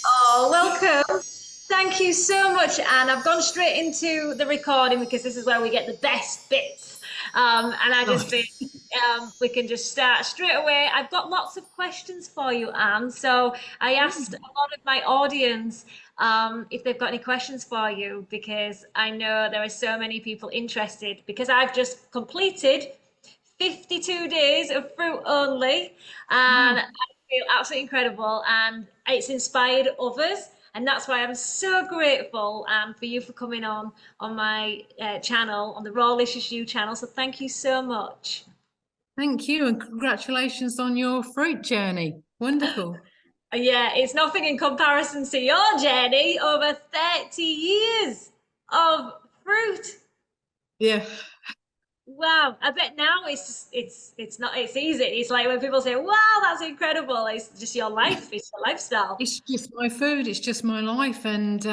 Oh, welcome. Thank you so much, Anne. I've gone straight into the recording because this is where we get the best bits. And I just think Nice. we can just start straight away. I've got lots of questions for you, Anne. So I asked a lot of my audience if they've got any questions for you because I know there are so many people interested because I've just completed 52 days of fruit only, and I Wow. feel absolutely incredible. And it's inspired others, and that's why I'm so grateful for you for coming on my channel, on the Rawlicious You channel. So thank you so much. Thank you, and congratulations on your fruit journey. Wonderful. Yeah, it's nothing in comparison to your journey over 30 years of fruit. Yeah. Wow, I bet now it's not it's easy. It's like when people say, "Wow, that's incredible." It's just your life, it's your lifestyle. It's just my food, it's just my life. And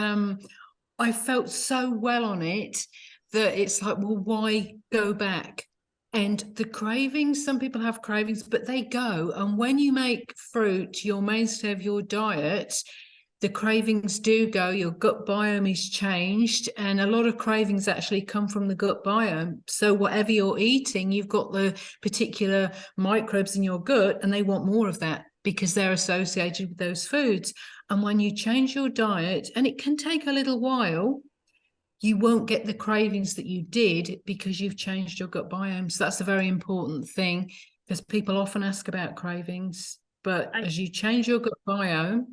I felt so well on it that it's like, well, why go back? And the cravings, some people have cravings, but they go. And when you make fruit your mainstay of your diet, the cravings do go. Your gut biome is changed, and a lot of cravings actually come from the gut biome. So, whatever you're eating, you've got the particular microbes in your gut, and they want more of that because they're associated with those foods. And when you change your diet, and it can take a little while, you won't get the cravings that you did because you've changed your gut biome. So that's a very important thing because people often ask about cravings. But I, as you change your gut biome,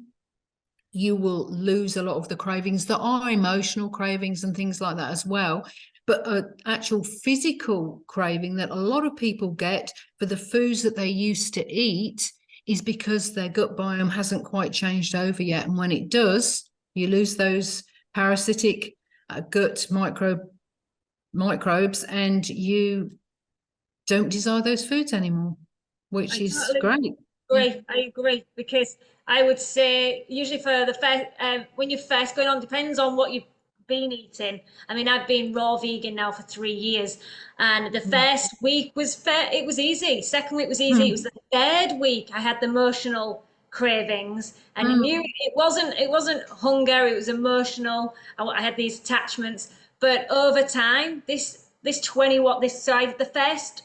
you will lose a lot of the cravings that are emotional cravings and things like that as well. But an actual physical craving that a lot of people get for the foods that they used to eat is because their gut biome hasn't quite changed over yet. And when it does, you lose those parasitic gut microbes and you don't desire those foods anymore, which I is totally great. Yeah. agree. I agree because I would say usually for the first when you're first going on depends on what you've been eating. I mean, I've been raw vegan now for 3 years, and the Mm. first week was fair. It was easy. Second week was easy. It was Mm. the third week I had the emotional cravings, and I knew Mm. it wasn't hunger. It was emotional. I had these attachments, but over time, this 20 what this so I did the first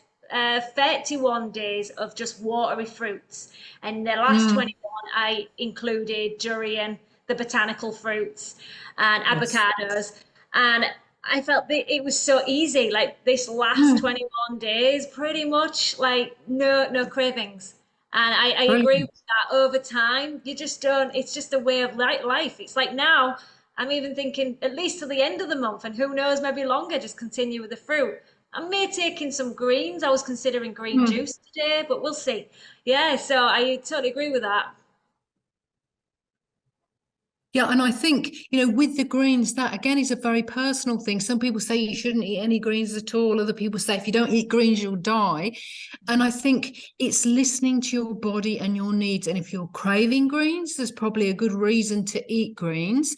31 days of just watery fruits. And the last Mm. 21, I included durian, the botanical fruits, and Yes. avocados. And I felt that it was so easy. Like this last Mm. 21 days, pretty much like no cravings. And I agree Brilliant. with that. Over time, you just don't, it's just a way of life. It's like now, I'm even thinking at least to the end of the month, and who knows, maybe longer, just continue with the fruit. I may take in some greens. I was considering green Mm. juice today, but we'll see. Yeah, so I totally agree with that. Yeah, and I think, with the greens, that again is a very personal thing. Some people say you shouldn't eat any greens at all. Other people say if you don't eat greens, you'll die. And I think it's listening to your body and your needs. And if you're craving greens, there's probably a good reason to eat greens.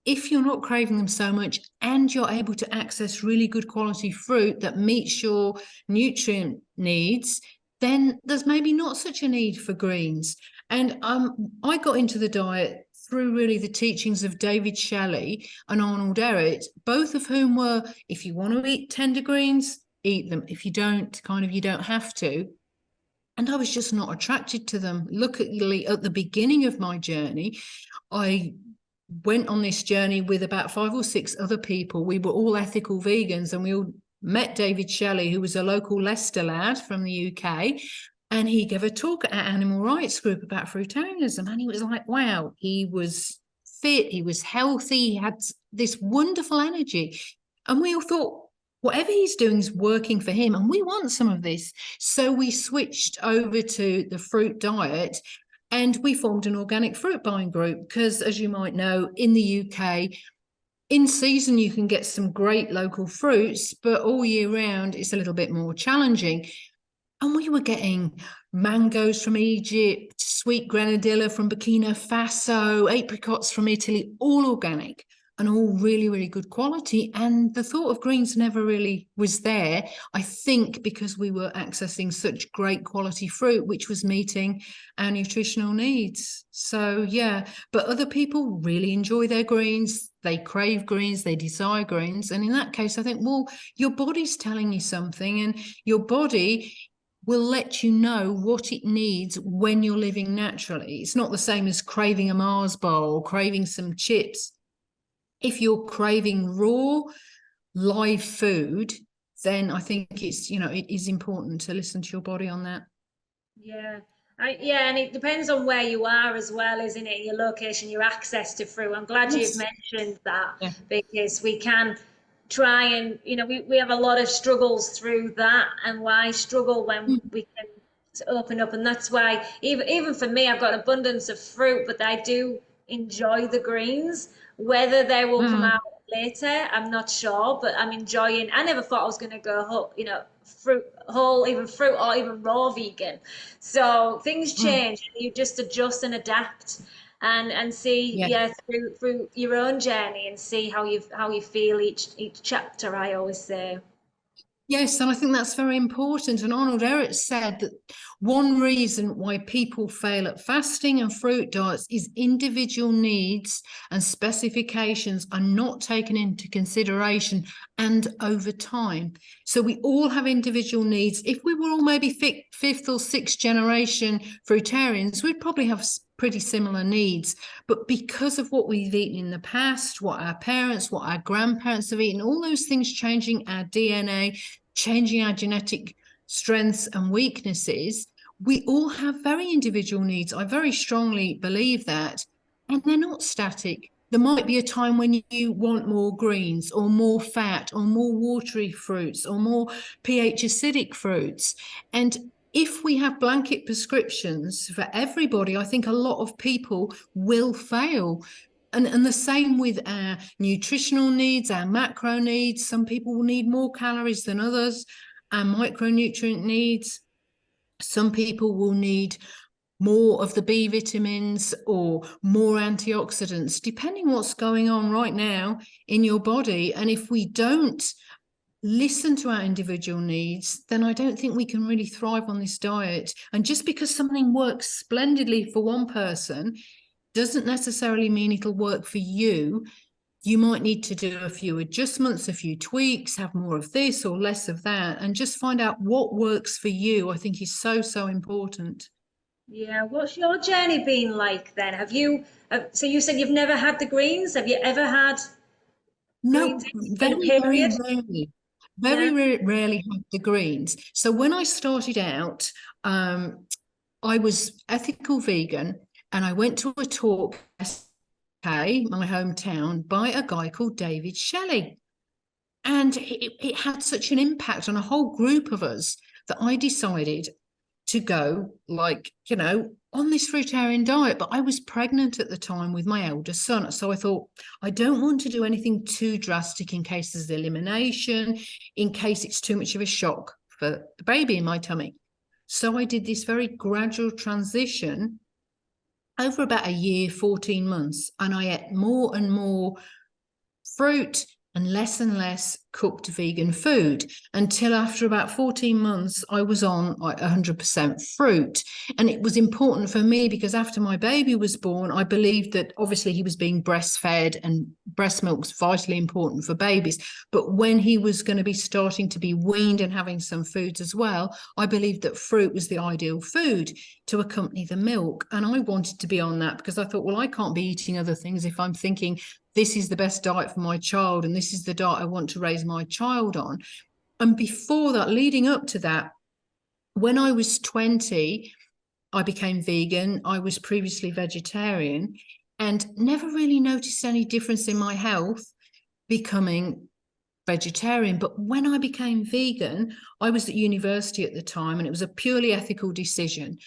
If you're not craving them so much and you're able to access really good quality fruit that meets your nutrient needs, then there's maybe not such a need for greens. And I got into the diet through really the teachings of David Shelley and Arnold Ehret, both of whom were, if you want to eat tender greens, eat them. If you don't, you don't have to. And I was just not attracted to them. Look at the beginning of my journey. I went on this journey with about 5 or 6 other people. We were all ethical vegans, and we all met David Shelley, who was a local Leicester lad from the UK. And he gave a talk at our animal rights group about fruitarianism. And he was like, wow, he was fit, he was healthy, he had this wonderful energy. And we all thought, whatever he's doing is working for him, and we want some of this. So we switched over to the fruit diet, and we formed an organic fruit buying group because, as you might know, in the UK, in season you can get some great local fruits, but all year round it's a little bit more challenging. And we were getting mangoes from Egypt, sweet grenadilla from Burkina Faso, apricots from Italy, all organic. and all really, really good quality. And the thought of greens never really was there, I think, because we were accessing such great quality fruit, which was meeting our nutritional needs. So, yeah, but other people really enjoy their greens. They crave greens, they desire greens. And in that case, I think, well, your body's telling you something, and your body will let you know what it needs when you're living naturally. It's not the same as craving a Mars bar or craving some chips. If you're craving raw, live food, then I think it's, it is important to listen to your body on that. Yeah. Yeah, and it depends on where you are as well, isn't it? Your location, your access to fruit. I'm glad you've Yes. mentioned that Yeah. because we can try and, we have a lot of struggles through that, and why struggle when Mm. we can open up. And that's why even for me, I've got an abundance of fruit, but I do enjoy the greens. Whether they will come Mm. out later, I'm not sure, but I'm enjoying. I never thought I was going to go whole, fruit whole, even fruit or even raw vegan. So things Mm. change. You just adjust and adapt, and see, Yeah. yeah, through your own journey, and see how you feel each chapter. I always say. Yes, and I think that's very important. And Arnold Ehret said that one reason why people fail at fasting and fruit diets is individual needs and specifications are not taken into consideration and over time. So we all have individual needs. If we were all maybe fifth or sixth generation fruitarians, we'd probably have pretty similar needs. But because of what we've eaten in the past, what our parents, what our grandparents have eaten, all those things changing our DNA, changing our genetic strengths and weaknesses, we all have very individual needs. I very strongly believe that. And they're not static. There might be a time when you want more greens or more fat or more watery fruits or more pH acidic fruits. And if we have blanket prescriptions for everybody, I think a lot of people will fail. And the same with our nutritional needs, our macro needs. Some people will need more calories than others. Our micronutrient needs. Some people will need more of the B vitamins or more antioxidants, depending what's going on right now in your body. And if we don't listen to our individual needs, then I don't think we can really thrive on this diet. And just because something works splendidly for one person doesn't necessarily mean it'll work for you. You might need to do a few adjustments, a few tweaks, have more of this or less of that, and just find out what works for you, I think is so, so important. Yeah, what's your journey been like then? So you said you've never had the greens. Have you ever had greens No, in a very, very period? rarely. Yeah. Rarely have the greens. So when I started out, I was ethical vegan, and I went to a talk, UK, my hometown, by a guy called David Shelley. And it had such an impact on a whole group of us that I decided to go, like, on this fruitarian diet. But I was pregnant at the time with my eldest son. So I thought, I don't want to do anything too drastic in case there's elimination, in case it's too much of a shock for the baby in my tummy. So I did this very gradual transition over about a year, 14 months. And I ate more and more fruit and less cooked vegan food, until after about 14 months I was on like 100% fruit. And it was important for me because after my baby was born, I believed that obviously he was being breastfed and breast milk's vitally important for babies, but when he was going to be starting to be weaned and having some foods as well, I believed that fruit was the ideal food to accompany the milk. And I wanted to be on that because I thought, well, I can't be eating other things if I'm thinking this is the best diet for my child and this is the diet I want to raise my child on. And before that, leading up to that, when I was 20, I became vegan. I was previously vegetarian and never really noticed any difference in my health becoming vegetarian. But when I became vegan, I was at university at the time and it was a purely ethical decision.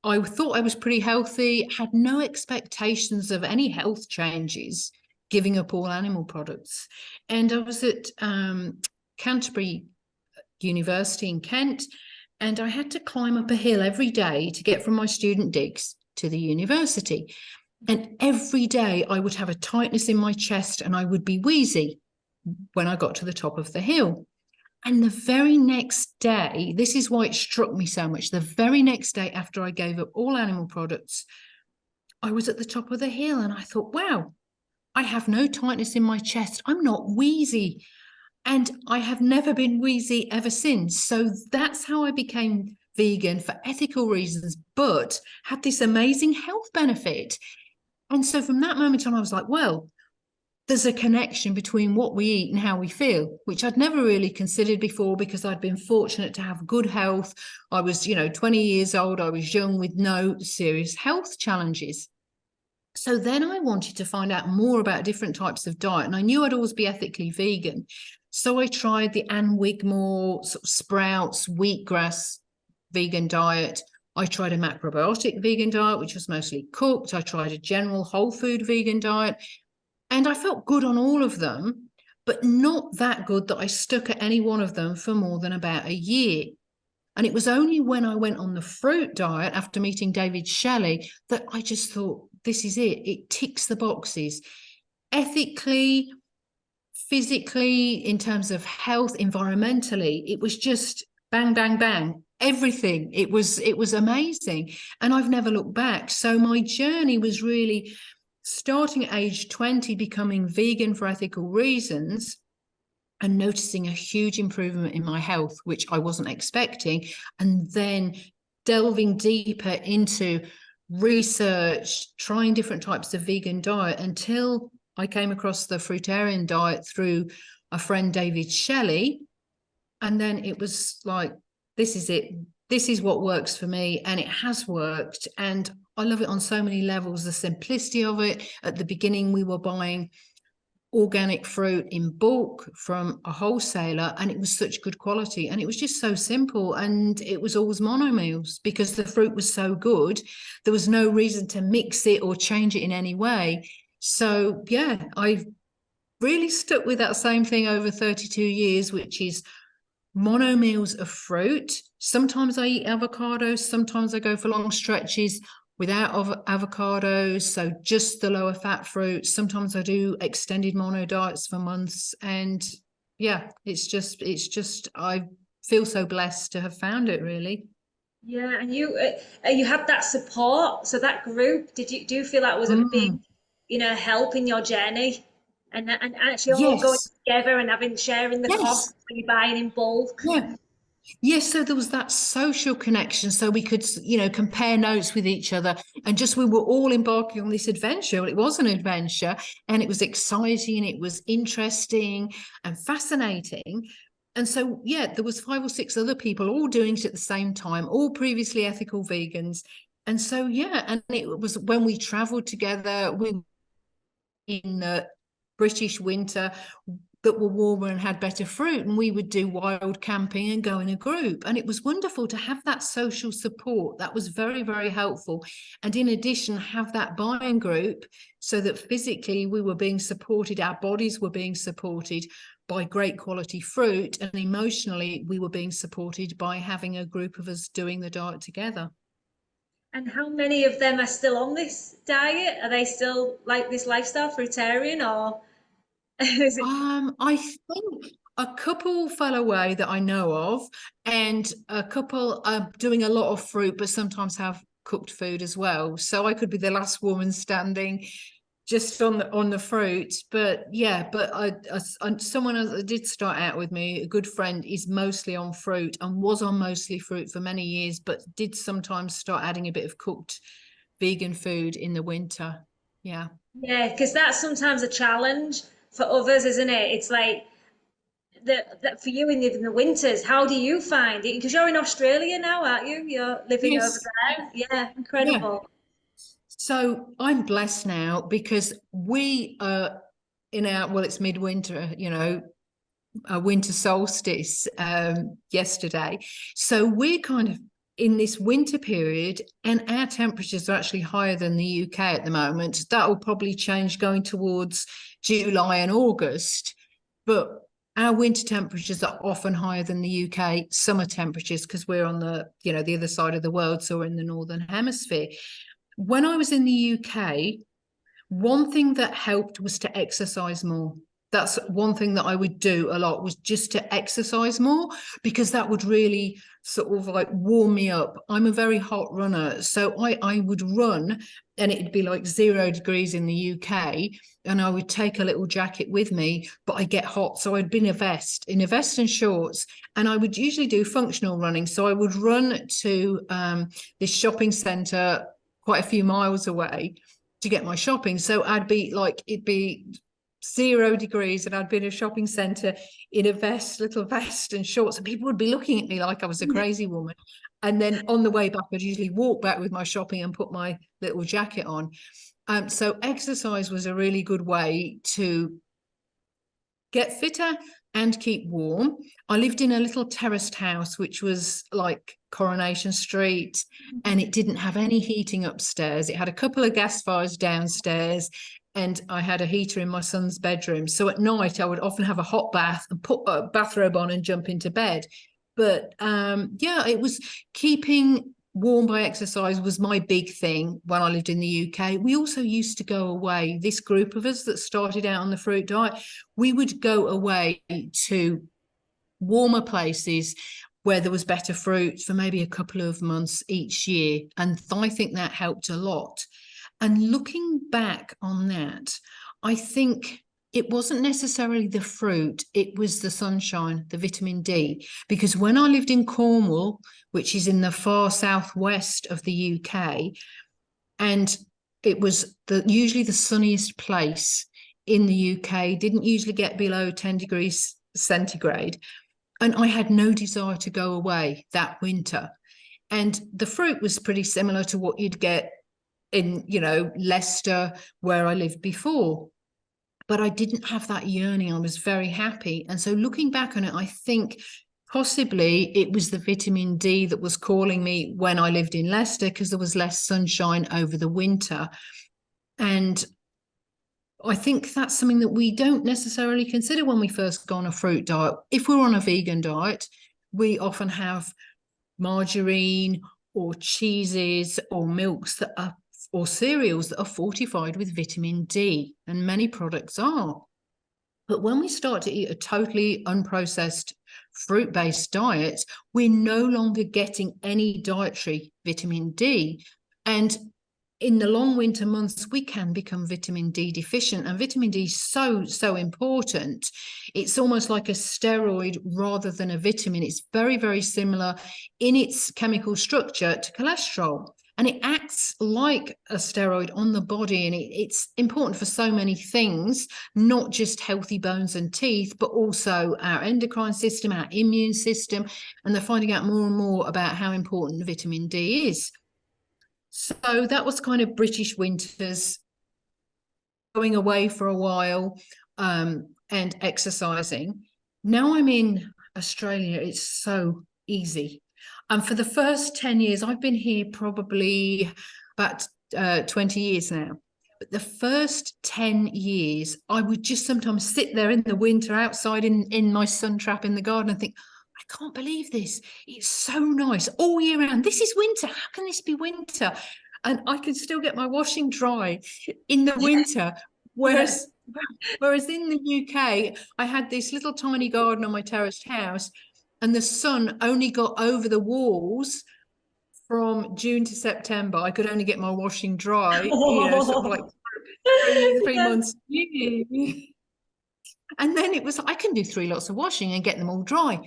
I thought I was pretty healthy, had no expectations of any health changes, giving up all animal products. And I was at Canterbury University in Kent, and I had to climb up a hill every day to get from my student digs to the university. And every day I would have a tightness in my chest and I would be wheezy when I got to the top of the hill. And the very next day, this is why it struck me so much. The very next day after I gave up all animal products, I was at the top of the hill and I thought, wow, I have no tightness in my chest. I'm not wheezy. And I have never been wheezy ever since. So that's how I became vegan for ethical reasons, but had this amazing health benefit. And so from that moment on, I was like, well, there's a connection between what we eat and how we feel, which I'd never really considered before because I'd been fortunate to have good health. I was, 20 years old. I was young with no serious health challenges. So then I wanted to find out more about different types of diet. And I knew I'd always be ethically vegan. So I tried the Anne Wigmore sort of sprouts, wheatgrass vegan diet. I tried a macrobiotic vegan diet, which was mostly cooked. I tried a general whole food vegan diet. And I felt good on all of them, but not that good that I stuck at any one of them for more than about a year. And it was only when I went on the fruit diet after meeting David Shelley that I just thought, this is it. It ticks the boxes. Ethically, physically, in terms of health, environmentally, it was just bang, bang, bang. Everything. It was amazing. And I've never looked back. So my journey was really starting at age 20, becoming vegan for ethical reasons and noticing a huge improvement in my health, which I wasn't expecting, and then delving deeper into research, trying different types of vegan diet until I came across the fruitarian diet through a friend, David Shelley. And then it was like, this is it. This is what works for me. And it has worked. And I love it on so many levels. The simplicity of it. At the beginning, we were buying organic fruit in bulk from a wholesaler, and it was such good quality. And it was just so simple. And it was always mono meals because the fruit was so good. There was no reason to mix it or change it in any way. So, yeah, I really stuck with that same thing over 32 years, which is mono meals of fruit. Sometimes I eat avocados, sometimes I go for long stretches without avocados, so just the lower fat fruits. Sometimes I do extended mono diets for months, and yeah, it's just I feel so blessed to have found it, really. Yeah, and you had that support. So that group, do you feel that was a big, Mm, help in your journey, and actually all going yes, together and having sharing the yes, costs when you're buying in bulk? yeah. Yes, so there was that social connection. So we could, compare notes with each other. And just we were all embarking on this adventure. Well, it was an adventure and it was exciting, it was interesting and fascinating. And so, yeah, there was 5 or 6 other people all doing it at the same time, all previously ethical vegans. And so, yeah, and it was when we traveled together, we in the British winter that were warmer and had better fruit, and we would do wild camping and go in a group, and it was wonderful to have that social support. That was very, very helpful. And in addition, have that buying group so that physically we were being supported, our bodies were being supported by great quality fruit, and emotionally we were being supported by having a group of us doing the diet together. And how many of them are still on this diet? Are they still like this lifestyle fruitarian, or is it? I think a couple fell away that I know of, and a couple are doing a lot of fruit, but sometimes have cooked food as well. So I could be the last woman standing just on the fruit. But yeah, but someone that did start out with me, a good friend, is mostly on fruit and was on mostly fruit for many years, but did sometimes start adding a bit of cooked vegan food in the winter. Yeah. Yeah, because that's sometimes a challenge for others, isn't it? It's like that for you in the winters. How do you find it? Because you're in Australia now, aren't you? You're living over Yes. there. Yeah, Yeah. incredible. So I'm blessed now because we are in our, well, it's midwinter, a winter solstice yesterday. So we're kind of in this winter period, and our temperatures are actually higher than the UK at the moment. That will probably change going towards July and August. But our winter temperatures are often higher than the UK summer temperatures because we're on the other side of the world, so we're in the northern hemisphere. When I was in the UK, One thing that helped was to exercise more. That's one thing that I would do a lot, was just to exercise more, because that would really sort of like warm me up. I'm a very hot runner. So I would run and it'd be like 0 degrees in the UK. And I would take a little jacket with me, but I get hot. So I'd be in a vest and shorts. And I would usually do functional running. So I would run to this shopping centre quite a few miles away to get my shopping. So I'd be like, it'd be 0 degrees and I'd be in a shopping centre in a little vest and shorts, and people would be looking at me like I was a crazy woman. And then on the way back, I'd usually walk back with my shopping and put my little jacket on. So exercise was a really good way to get fitter and keep warm. I lived in a little terraced house, which was like Coronation Street, and it didn't have any heating upstairs. It had a couple of gas fires downstairs, and I had a heater in my son's bedroom. So at night, I would often have a hot bath and put a bathrobe on and jump into bed. But yeah, it was keeping warm by exercise was my big thing when I lived in the UK. We also used to go away, this group of us that started out on the fruit diet, we would go away to warmer places where there was better fruit for maybe a couple of months each year. And I think that helped a lot. And looking back on that, I think it wasn't necessarily the fruit, it was the sunshine, the vitamin D. Because when I lived in Cornwall, which is in the far southwest of the UK, and it was usually the sunniest place in the UK, didn't usually get below 10 degrees centigrade. And I had no desire to go away that winter. And the fruit was pretty similar to what you'd get in, Leicester, where I lived before. But I didn't have that yearning. I was very happy. And so looking back on it, I think possibly it was the vitamin D that was calling me when I lived in Leicester, because there was less sunshine over the winter. And I think that's something that we don't necessarily consider when we first go on a fruit diet. If we're on a vegan diet, we often have margarine or cheeses or milks that are, or cereals that are fortified with vitamin D, and many products are. But when we start to eat a totally unprocessed fruit-based diet, we're no longer getting any dietary vitamin D. And in the long winter months, we can become vitamin D deficient, and vitamin D is so, so important. It's almost like a steroid rather than a vitamin. It's very, very similar in its chemical structure to cholesterol. And it acts like a steroid on the body, and it's important for so many things, not just healthy bones and teeth, but also our endocrine system, our immune system, and they're finding out more and more about how important vitamin D is. So that was kind of British winters, going away for a while and exercising. Now I'm in Australia, it's so easy. And for the first 10 years, I've been here probably about 20 years now. But the first 10 years, I would just sometimes sit there in the winter outside in my sun trap in the garden and think, I can't believe this. It's so nice all year round. This is winter. How can this be winter? And I can still get my washing dry in the winter. Whereas in the UK, I had this little tiny garden on my terraced house, and the sun only got over the walls from June to September. I could only get my washing dry, sort of like three months. And then it was, I can do 3 lots of washing and get them all dry.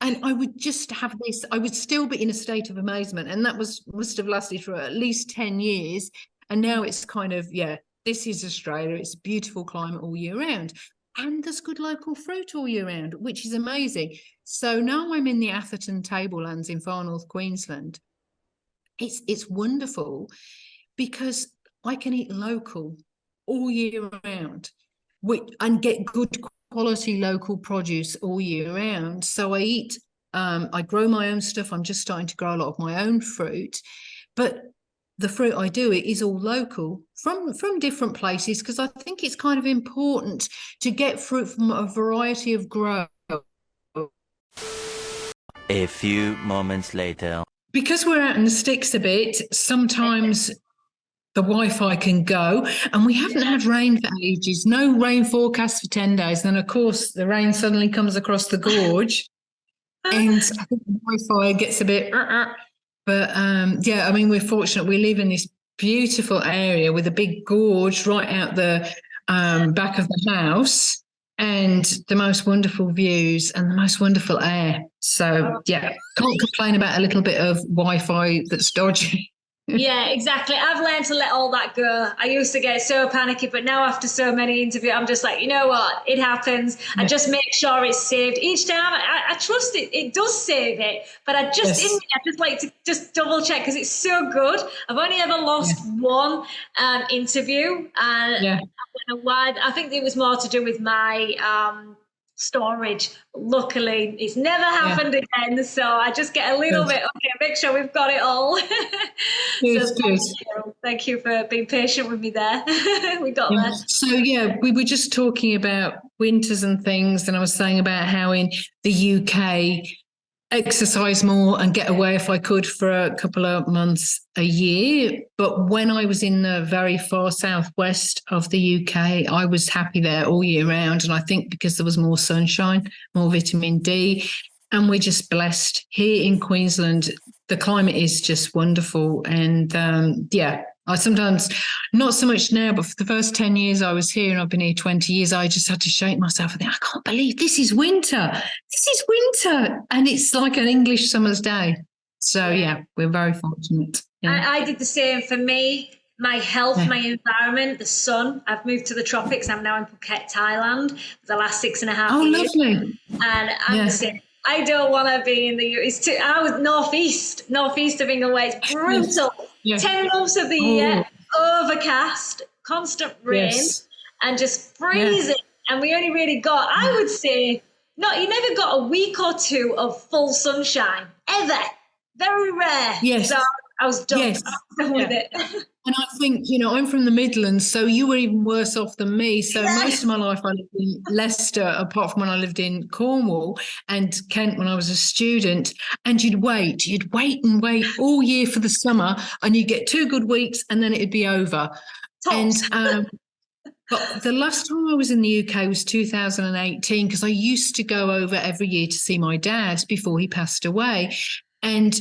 And I would just have this, I would still be in a state of amazement. And that must have lasted for at least 10 years. And now it's kind of, this is Australia. It's a beautiful climate all year round. And there's good local fruit all year round, which is amazing. So now I'm in the Atherton tablelands in far north Queensland. It's wonderful because I can eat local all year round and get good quality local produce all year round. So I grow my own stuff. I'm just starting to grow a lot of my own fruit, but the fruit I do, it is all local from different places, because I think it's kind of important to get fruit from a variety of grow. A few moments later. Because we're out in the sticks a bit, sometimes the Wi-Fi can go. And we haven't had rain for ages, no rain forecast for 10 days. Then, of course, the rain suddenly comes across the gorge and I think the Wi-Fi gets a bit, but yeah, I mean, we're fortunate. We live in this beautiful area with a big gorge right out the back of the house and the most wonderful views and the most wonderful air. So yeah, can't complain about a little bit of Wi-Fi that's dodgy. Yeah, exactly. I've learned to let all that go. I used to get so panicky, but now after so many interviews, I'm just like, you know what? It happens. I just make sure it's saved each time. I trust it. It does save it, but I just in me, I just like to just double check because it's so good. I've only ever lost one interview, and I don't know why. I think it was more to do with my storage. Luckily, it's never happened again. So I just get a little bit, okay, make sure we've got it all. Thank you for being patient with me there. We got there. So yeah, we were just talking about winters and things, and I was saying about how in the UK exercise more and get away if I could for a couple of months a year. But when I was in the very far southwest of the UK, I was happy there all year round. And I think because there was more sunshine, more vitamin D, and we're just blessed here in Queensland. The climate is just wonderful. And I sometimes, not so much now, but for the first 10 years I was here, and I've been here 20 years, I just had to shake myself and think, I can't believe this is winter. This is winter. And it's like an English summer's day. So, yeah, we're very fortunate. Yeah. I did the same. For me, my health, my environment, the sun. I've moved to the tropics. I'm now in Phuket, Thailand for the last 6.5 years. Oh, lovely. And I'm the same. I don't want to be in the US. I was northeast of England, where it's brutal. 10 months of the year, overcast, constant rain, and just freezing. And we only really got, I would say, you never got a week or two of full sunshine, ever. Very rare. Yes. So I was done. I was done with it. And I think, I'm from the Midlands, so you were even worse off than me. So most of my life I lived in Leicester, apart from when I lived in Cornwall and Kent when I was a student. And you'd wait and wait all year for the summer, and you'd get 2 good weeks and then it'd be over. Tops. And but the last time I was in the UK was 2018, because I used to go over every year to see my dad before he passed away. And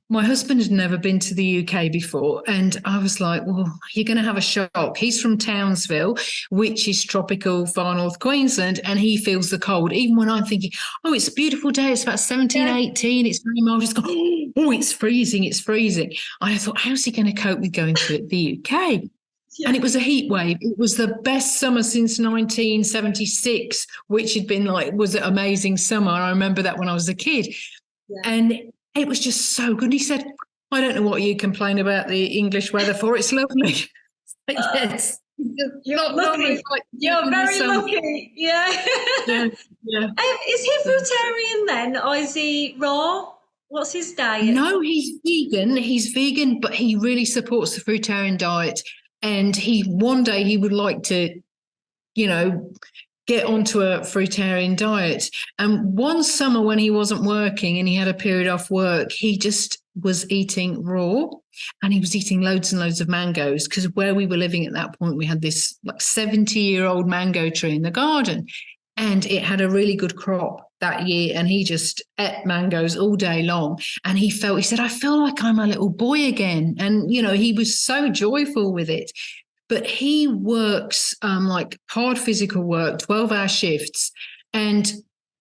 my husband had never been to the UK before, and I was like, well, you're going to have a shock. He's from Townsville, which is tropical far north Queensland, and he feels the cold. Even when I'm thinking, oh, it's a beautiful day, it's about 17, 18, it's very mild, just go, oh, it's freezing. I thought, how's he going to cope with going to the UK? And it was a heat wave. It was the best summer since 1976, which had been was an amazing summer. I remember that when I was a kid. And it was just so good. And he said, I don't know what you complain about the English weather for. It's lovely. Yes. You're lucky. You're very lucky. Yeah. Is he fruitarian then, or is he raw? What's his diet? No, he's vegan, but he really supports the fruitarian diet. And one day he would like to, get onto a fruitarian diet. And one summer when he wasn't working and he had a period off work, he just was eating raw, and he was eating loads and loads of mangoes, because where we were living at that point, we had this 70-year-old mango tree in the garden, and it had a really good crop that year. And he just ate mangoes all day long. And he said, I feel like I'm a little boy again. And, he was so joyful with it. But he works hard physical work, 12-hour shifts. And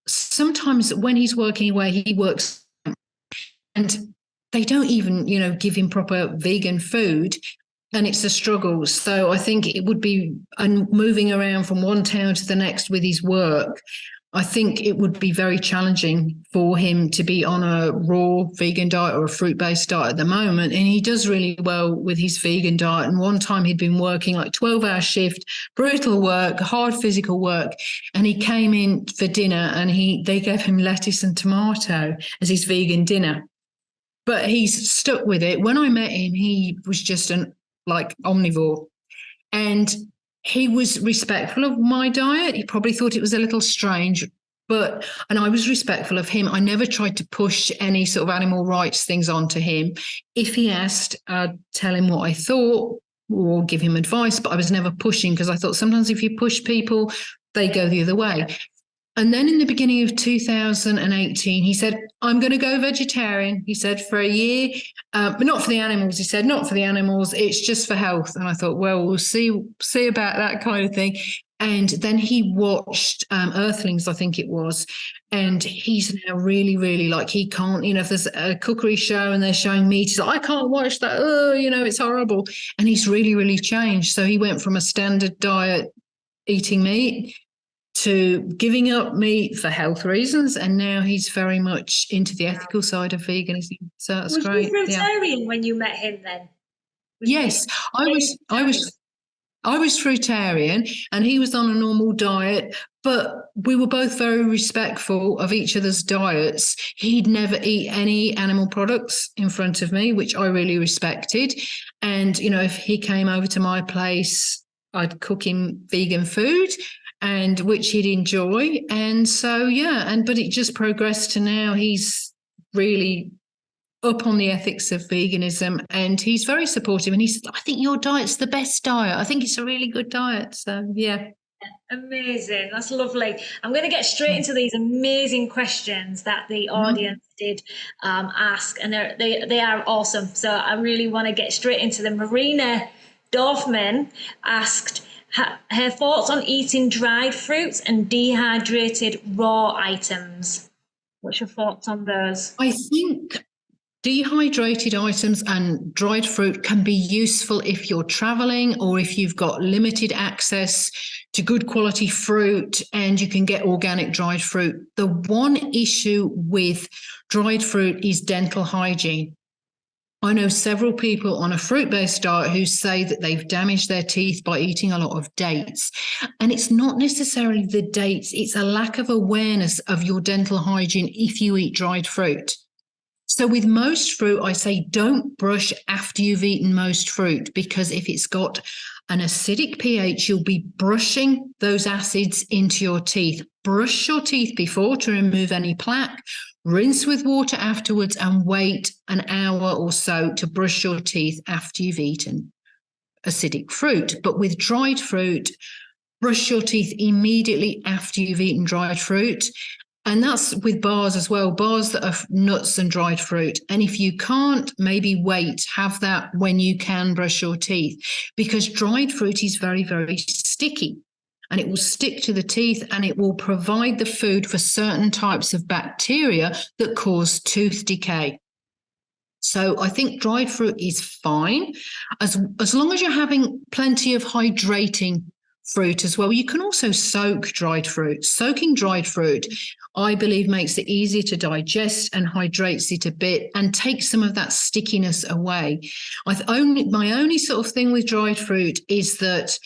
sometimes when he's working away, he works, and they don't even, give him proper vegan food. And it's a struggle. So I think it would be, and moving around from one town to the next with his work, I think it would be very challenging for him to be on a raw vegan diet or a fruit-based diet at the moment. And he does really well with his vegan diet. And one time he'd been working 12-hour shift, brutal work, hard physical work. And he came in for dinner, and they gave him lettuce and tomato as his vegan dinner. But he's stuck with it. When I met him, he was just an omnivore. And he was respectful of my diet. He probably thought it was a little strange And I was respectful of him. I never tried to push any sort of animal rights things onto him. If he asked, I'd tell him what I thought or give him advice, but I was never pushing, because I thought sometimes if you push people, they go the other way. And then in the beginning of 2018, he said, I'm going to go vegetarian. He said, for a year, but not for the animals. He said, not for the animals. It's just for health. And I thought, well, we'll see about that kind of thing. And then he watched Earthlings, I think it was. And he's now really, really like, he can't, if there's a cookery show and they're showing meat, he's like, I can't watch that. Oh, it's horrible. And he's really, really changed. So he went from a standard diet eating meat to giving up meat for health reasons, and now he's very much into the ethical side of veganism. So that's great. Was he fruitarian when you met him then? Yes, I was fruitarian and he was on a normal diet, but we were both very respectful of each other's diets. He'd never eat any animal products in front of me, which I really respected. And, if he came over to my place, I'd cook him vegan food, and which he'd enjoy. And so, but it just progressed to now he's really up on the ethics of veganism, and he's very supportive. And he said, I think your diet's the best diet. I think it's a really good diet. So, yeah. Amazing. That's lovely. I'm going to get straight into these amazing questions that the audience did ask, and they are awesome. So I really want to get straight into them. Marina Dorfman asked her thoughts on eating dried fruits and dehydrated raw items. What's your thoughts on those? I think dehydrated items and dried fruit can be useful if you're traveling or if you've got limited access to good quality fruit and you can get organic dried fruit. The one issue with dried fruit is dental hygiene. I know several people on a fruit-based diet who say that they've damaged their teeth by eating a lot of dates. And it's not necessarily the dates, it's a lack of awareness of your dental hygiene if you eat dried fruit. So with most fruit, I say don't brush after you've eaten most fruit, because if it's got an acidic pH, you'll be brushing those acids into your teeth. Brush your teeth before to remove any plaque. Rinse with water afterwards and wait an hour or so to brush your teeth after you've eaten acidic fruit. But with dried fruit, brush your teeth immediately after you've eaten dried fruit. And that's with bars as well, bars that are nuts and dried fruit. And if you can't, maybe wait, have that when you can brush your teeth, because dried fruit is very, very sticky. And it will stick to the teeth and it will provide the food for certain types of bacteria that cause tooth decay. So I think dried fruit is fine as long as you're having plenty of hydrating fruit as well. You can also soak dried fruit. Soaking dried fruit, I believe, makes it easier to digest and hydrates it a bit and takes some of that stickiness away. My only sort of thing with dried fruit is that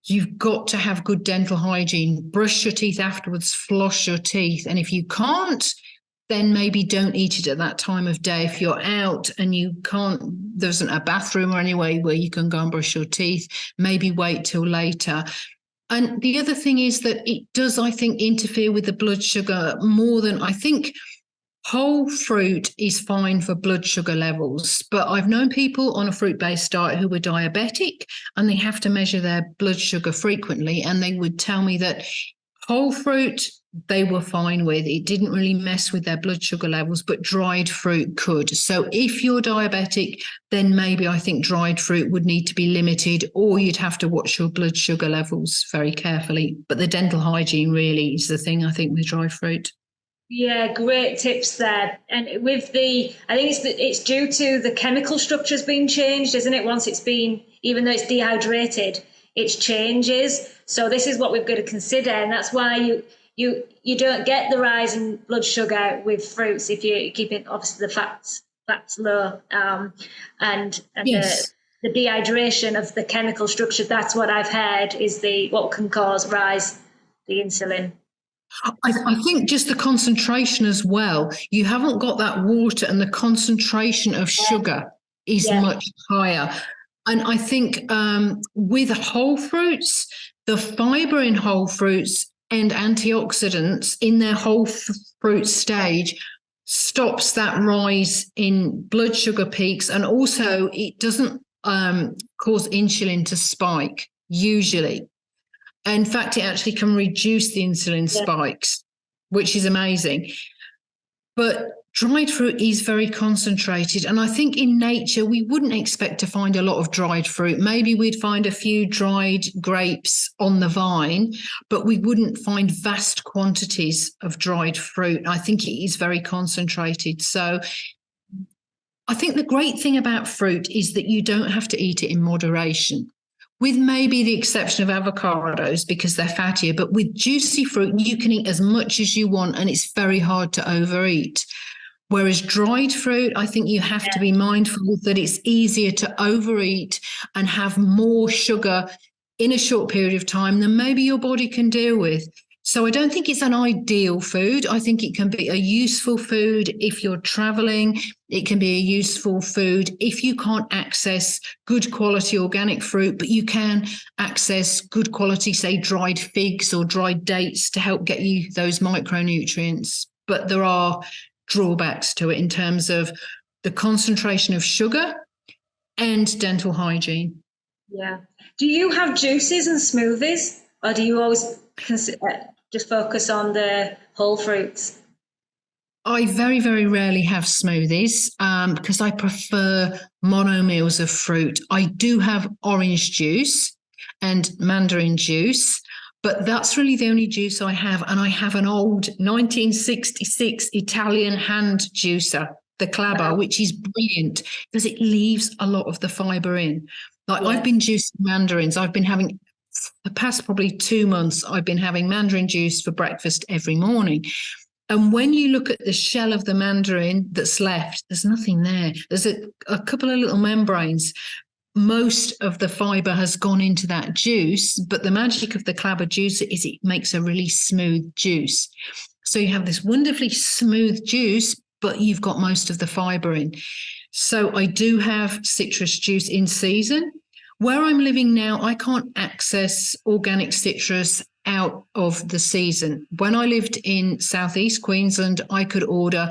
you've got to have good dental hygiene. Brush your teeth afterwards, floss your teeth. And if you can't, then maybe don't eat it at that time of day. If you're out and there isn't a bathroom or any way where you can go and brush your teeth, maybe wait till later. And the other thing is that it does, I think, interfere with the blood sugar more than I think. Whole fruit is fine for blood sugar levels, but I've known people on a fruit-based diet who were diabetic and they have to measure their blood sugar frequently, and they would tell me that whole fruit they were fine with. It didn't really mess with their blood sugar levels, but dried fruit could. So if you're diabetic, then maybe I think dried fruit would need to be limited, or you'd have to watch your blood sugar levels very carefully. But the dental hygiene really is the thing, I think, with dried fruit. Yeah, great tips there. And with I think it's due to the chemical structures being changed, isn't it? Once it's been, even though it's dehydrated, it changes. So this is what we've got to consider, and that's why you don't get the rise in blood sugar with fruits if you're keeping obviously the fats low, and yes. The dehydration of the chemical structure. That's what I've heard is what can cause rise the insulin. I think just the concentration as well. You haven't got that water, and the concentration of sugar is much higher. And I think with whole fruits, the fiber in whole fruits and antioxidants in their whole fruit stage stops that rise in blood sugar peaks, and also it doesn't cause insulin to spike usually. In fact, it actually can reduce the insulin spikes, which is amazing. But dried fruit is very concentrated. And I think in nature, we wouldn't expect to find a lot of dried fruit. Maybe we'd find a few dried grapes on the vine, but we wouldn't find vast quantities of dried fruit. I think it is very concentrated. So I think the great thing about fruit is that you don't have to eat it in moderation, with maybe the exception of avocados because they're fattier. But with juicy fruit, you can eat as much as you want and it's very hard to overeat. Whereas dried fruit, I think you have to be mindful that it's easier to overeat and have more sugar in a short period of time than maybe your body can deal with. So I don't think it's an ideal food. I think it can be a useful food if you're traveling. It can be a useful food if you can't access good quality organic fruit, but you can access good quality, say, dried figs or dried dates to help get you those micronutrients. But there are drawbacks to it in terms of the concentration of sugar and dental hygiene. Yeah. Do you have juices and smoothies, or do you always just focus on the whole fruits? I very, very rarely have smoothies because I prefer mono meals of fruit. I do have orange juice and mandarin juice, but that's really the only juice I have. And I have an old 1966 Italian hand juicer, the Clabber, which is brilliant because it leaves a lot of the fiber in. Like I've been juicing mandarins. I've been having the past probably 2 months, I've been having mandarin juice for breakfast every morning. And when you look at the shell of the mandarin that's left, there's nothing there. There's a couple of little membranes. Most of the fiber has gone into that juice, but the magic of the Clabber juicer is it makes a really smooth juice. So you have this wonderfully smooth juice, but you've got most of the fiber in. So I do have citrus juice in season. Where I'm living now, I can't access organic citrus out of the season. When I lived in southeast Queensland, I could order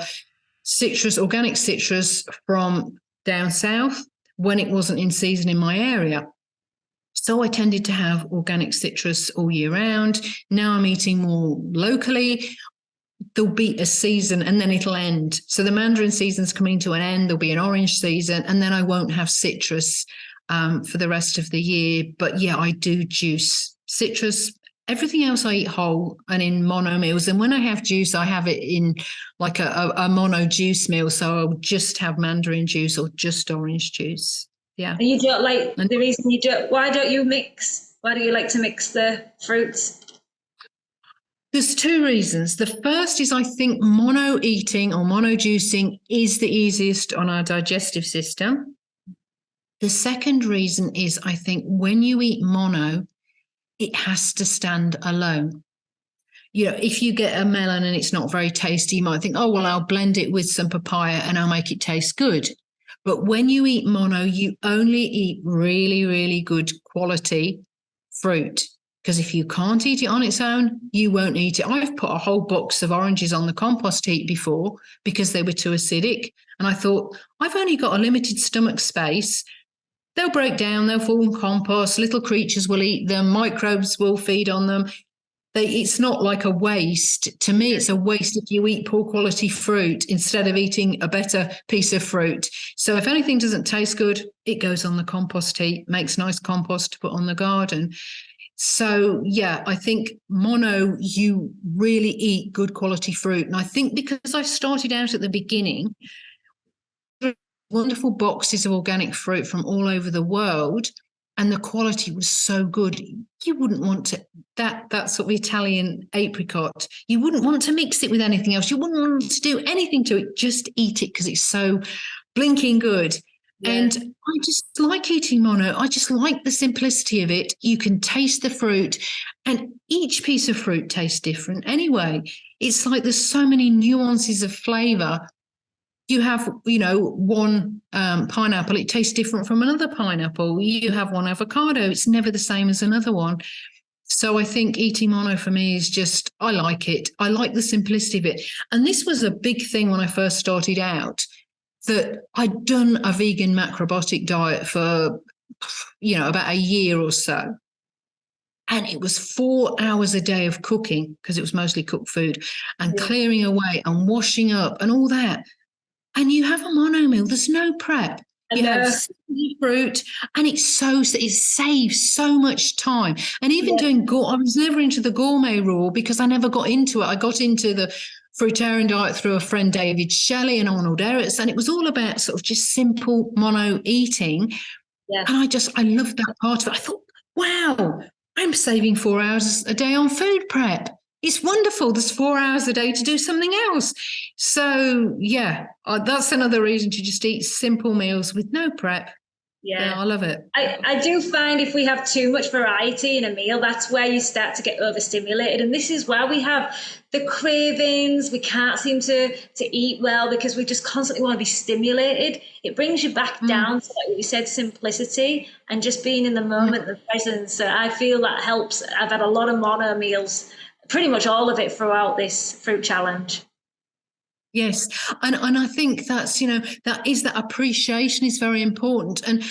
organic citrus from down south when it wasn't in season in my area. So I tended to have organic citrus all year round. Now I'm eating more locally. There'll be a season and then it'll end. So the mandarin season's coming to an end. There'll be an orange season and then I won't have citrus for the rest of the year. But yeah, I do juice citrus. Everything else I eat whole and in mono meals. And when I have juice, I have it in like a mono juice meal. So I'll just have mandarin juice or just orange juice. Yeah. And you don't like the reason you do. Why don't you mix? Why do you like to mix the fruits? There's 2 reasons. The first is I think mono eating or mono juicing is the easiest on our digestive system. The second reason is I think when you eat mono, it has to stand alone. You know, if you get a melon and it's not very tasty, you might think, oh, well, I'll blend it with some papaya and I'll make it taste good. But when you eat mono, you only eat really, really good quality fruit. Because if you can't eat it on its own, you won't eat it. I've put a whole box of oranges on the compost heap before because they were too acidic. And I thought, I've only got a limited stomach space. They'll break down, they'll fall in compost, little creatures will eat them, microbes will feed on them. It's not like a waste. To me, it's a waste if you eat poor quality fruit instead of eating a better piece of fruit. So if anything doesn't taste good, it goes on the compost heap, makes nice compost to put on the garden. So, yeah, I think mono, you really eat good quality fruit. And I think because I started out at the beginning, wonderful boxes of organic fruit from all over the world, and the quality was so good. You wouldn't want to, that sort of Italian apricot, you wouldn't want to mix it with anything else. You wouldn't want to do anything to it, just eat it because it's so blinking good. Yeah. And I just like eating mono. I just like the simplicity of it. You can taste the fruit, and each piece of fruit tastes different anyway. It's like there's so many nuances of flavour. You have, one pineapple, it tastes different from another pineapple. You have one avocado, it's never the same as another one. So I think eating mono for me is just, I like it. I like the simplicity of it. And this was a big thing when I first started out, that I'd done a vegan macrobiotic diet for, about a year or so. And it was 4 hours a day of cooking because it was mostly cooked food and Yeah. clearing away and washing up and all that. And you have a mono meal, there's no prep. And You have fruit, and it saves so much time. And even yeah, doing I was never into the gourmet raw because I never got into it. I got into the fruitarian diet through a friend, David Shelley and Arnold Eretz, and it was all about sort of just simple mono eating. yeah. And I loved that part of it. I thought, wow, I'm saving 4 hours a day on food prep. It's wonderful. There's 4 hours a day to do something else. So, yeah, that's another reason to just eat simple meals with no prep. Yeah, Yeah. I love it. I do find if we have too much variety in a meal, that's where you start to get overstimulated. And this is where we have the cravings. We can't seem to eat well because we just constantly want to be stimulated. It brings you back down to, like you said, simplicity and just being in the moment, the presence. So I feel that helps. I've had a lot of mono meals, pretty much all of it throughout this fruit challenge. Yes, and I think that's that appreciation is very important. And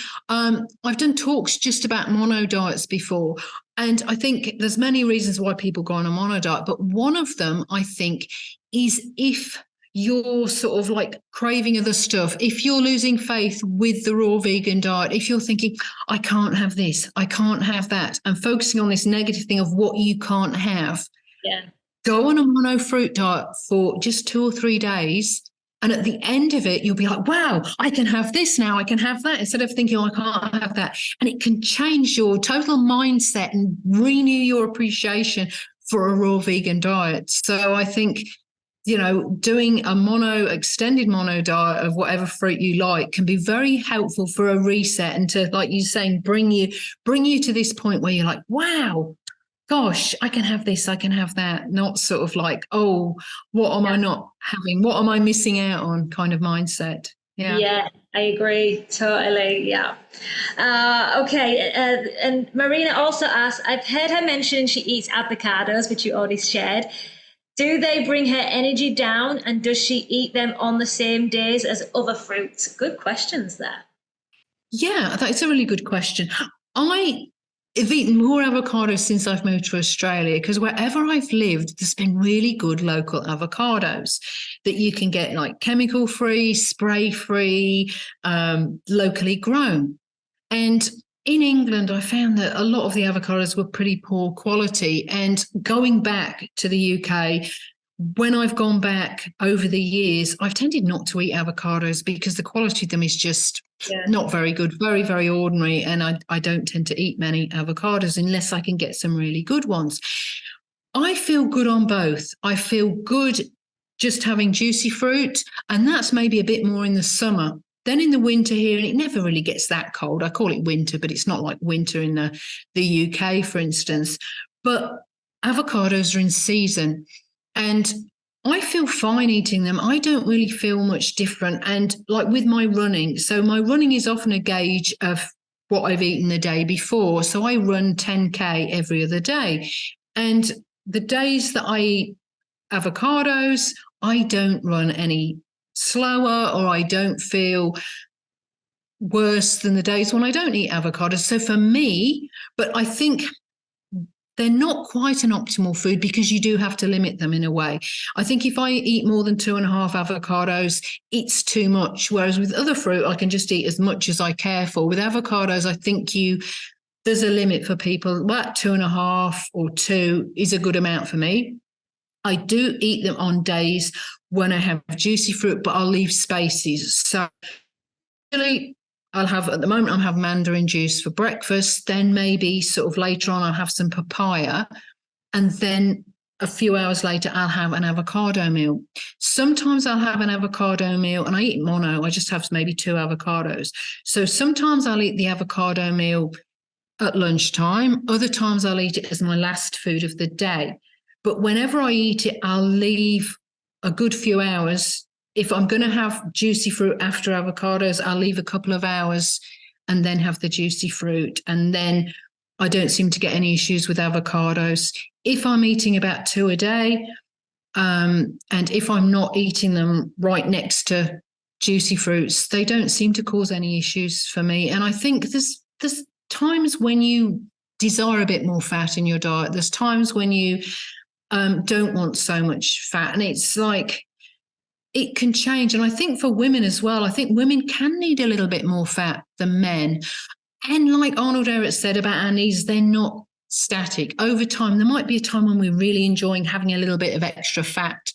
I've done talks just about mono diets before, and I think there's many reasons why people go on a mono diet, but one of them I think is if you're sort of like craving other stuff, if you're losing faith with the raw vegan diet, if you're thinking I can't have this, I can't have that, and focusing on this negative thing of what you can't have. Yeah. Go on a mono fruit diet for just 2 or 3 days. And at the end of it, you'll be like, wow, I can have this now. I can have that instead of thinking, oh, I can't have that. And it can change your total mindset and renew your appreciation for a raw vegan diet. So I think, doing a extended mono diet of whatever fruit you like can be very helpful for a reset and to, like you're saying, bring you to this point where you're like, wow, gosh, I can have this, I can have that, not sort of like, oh, what am I not having? What am I missing out on kind of mindset? Yeah. Yeah, I agree totally. Yeah. Okay. And Marina also asked, I've heard her mention she eats avocados, which you already shared. Do they bring her energy down and does she eat them on the same days as other fruits? Good questions there. Yeah, that's a really good question. I've eaten more avocados since I've moved to Australia because wherever I've lived, there's been really good local avocados that you can get like chemical free, spray free, locally grown. And in England, I found that a lot of the avocados were pretty poor quality. And going back to the UK, when I've gone back over the years, I've tended not to eat avocados because the quality of them is just not very good, very, very ordinary. And I don't tend to eat many avocados unless I can get some really good ones. I feel good on both. I feel good just having juicy fruit, and that's maybe a bit more in the summer. Then in the winter here, and it never really gets that cold. I call it winter, but it's not like winter in the UK, for instance. But avocados are in season. And I feel fine eating them. I don't really feel much different. And like with my running, so my running is often a gauge of what I've eaten the day before. So I run 10K every other day. And the days that I eat avocados, I don't run any slower or I don't feel worse than the days when I don't eat avocados. So for me, but I think they're not quite an optimal food because you do have to limit them in a way. I think if I eat more than 2.5 avocados, it's too much. Whereas with other fruit, I can just eat as much as I care for. With avocados, I think there's a limit for people. About 2.5 or 2 is a good amount for me. I do eat them on days when I have juicy fruit, but I'll leave spaces. So really, at the moment, I'm having mandarin juice for breakfast. Then maybe sort of later on, I'll have some papaya. And then a few hours later, I'll have an avocado meal. Sometimes I'll have an avocado meal and I eat mono. I just have maybe 2 avocados. So sometimes I'll eat the avocado meal at lunchtime. Other times I'll eat it as my last food of the day. But whenever I eat it, I'll leave a good few hours. If I'm going to have juicy fruit after avocados, I'll leave a couple of hours and then have the juicy fruit. And then I don't seem to get any issues with avocados. If I'm eating about 2 a day, and if I'm not eating them right next to juicy fruits, they don't seem to cause any issues for me. And I think there's times when you desire a bit more fat in your diet. There's times when you don't want so much fat, and it's like it can change. And I think for women as well, I think women can need a little bit more fat than men. And like Arnold Ehret said about our needs, they're not static. Over time, there might be a time when we're really enjoying having a little bit of extra fat.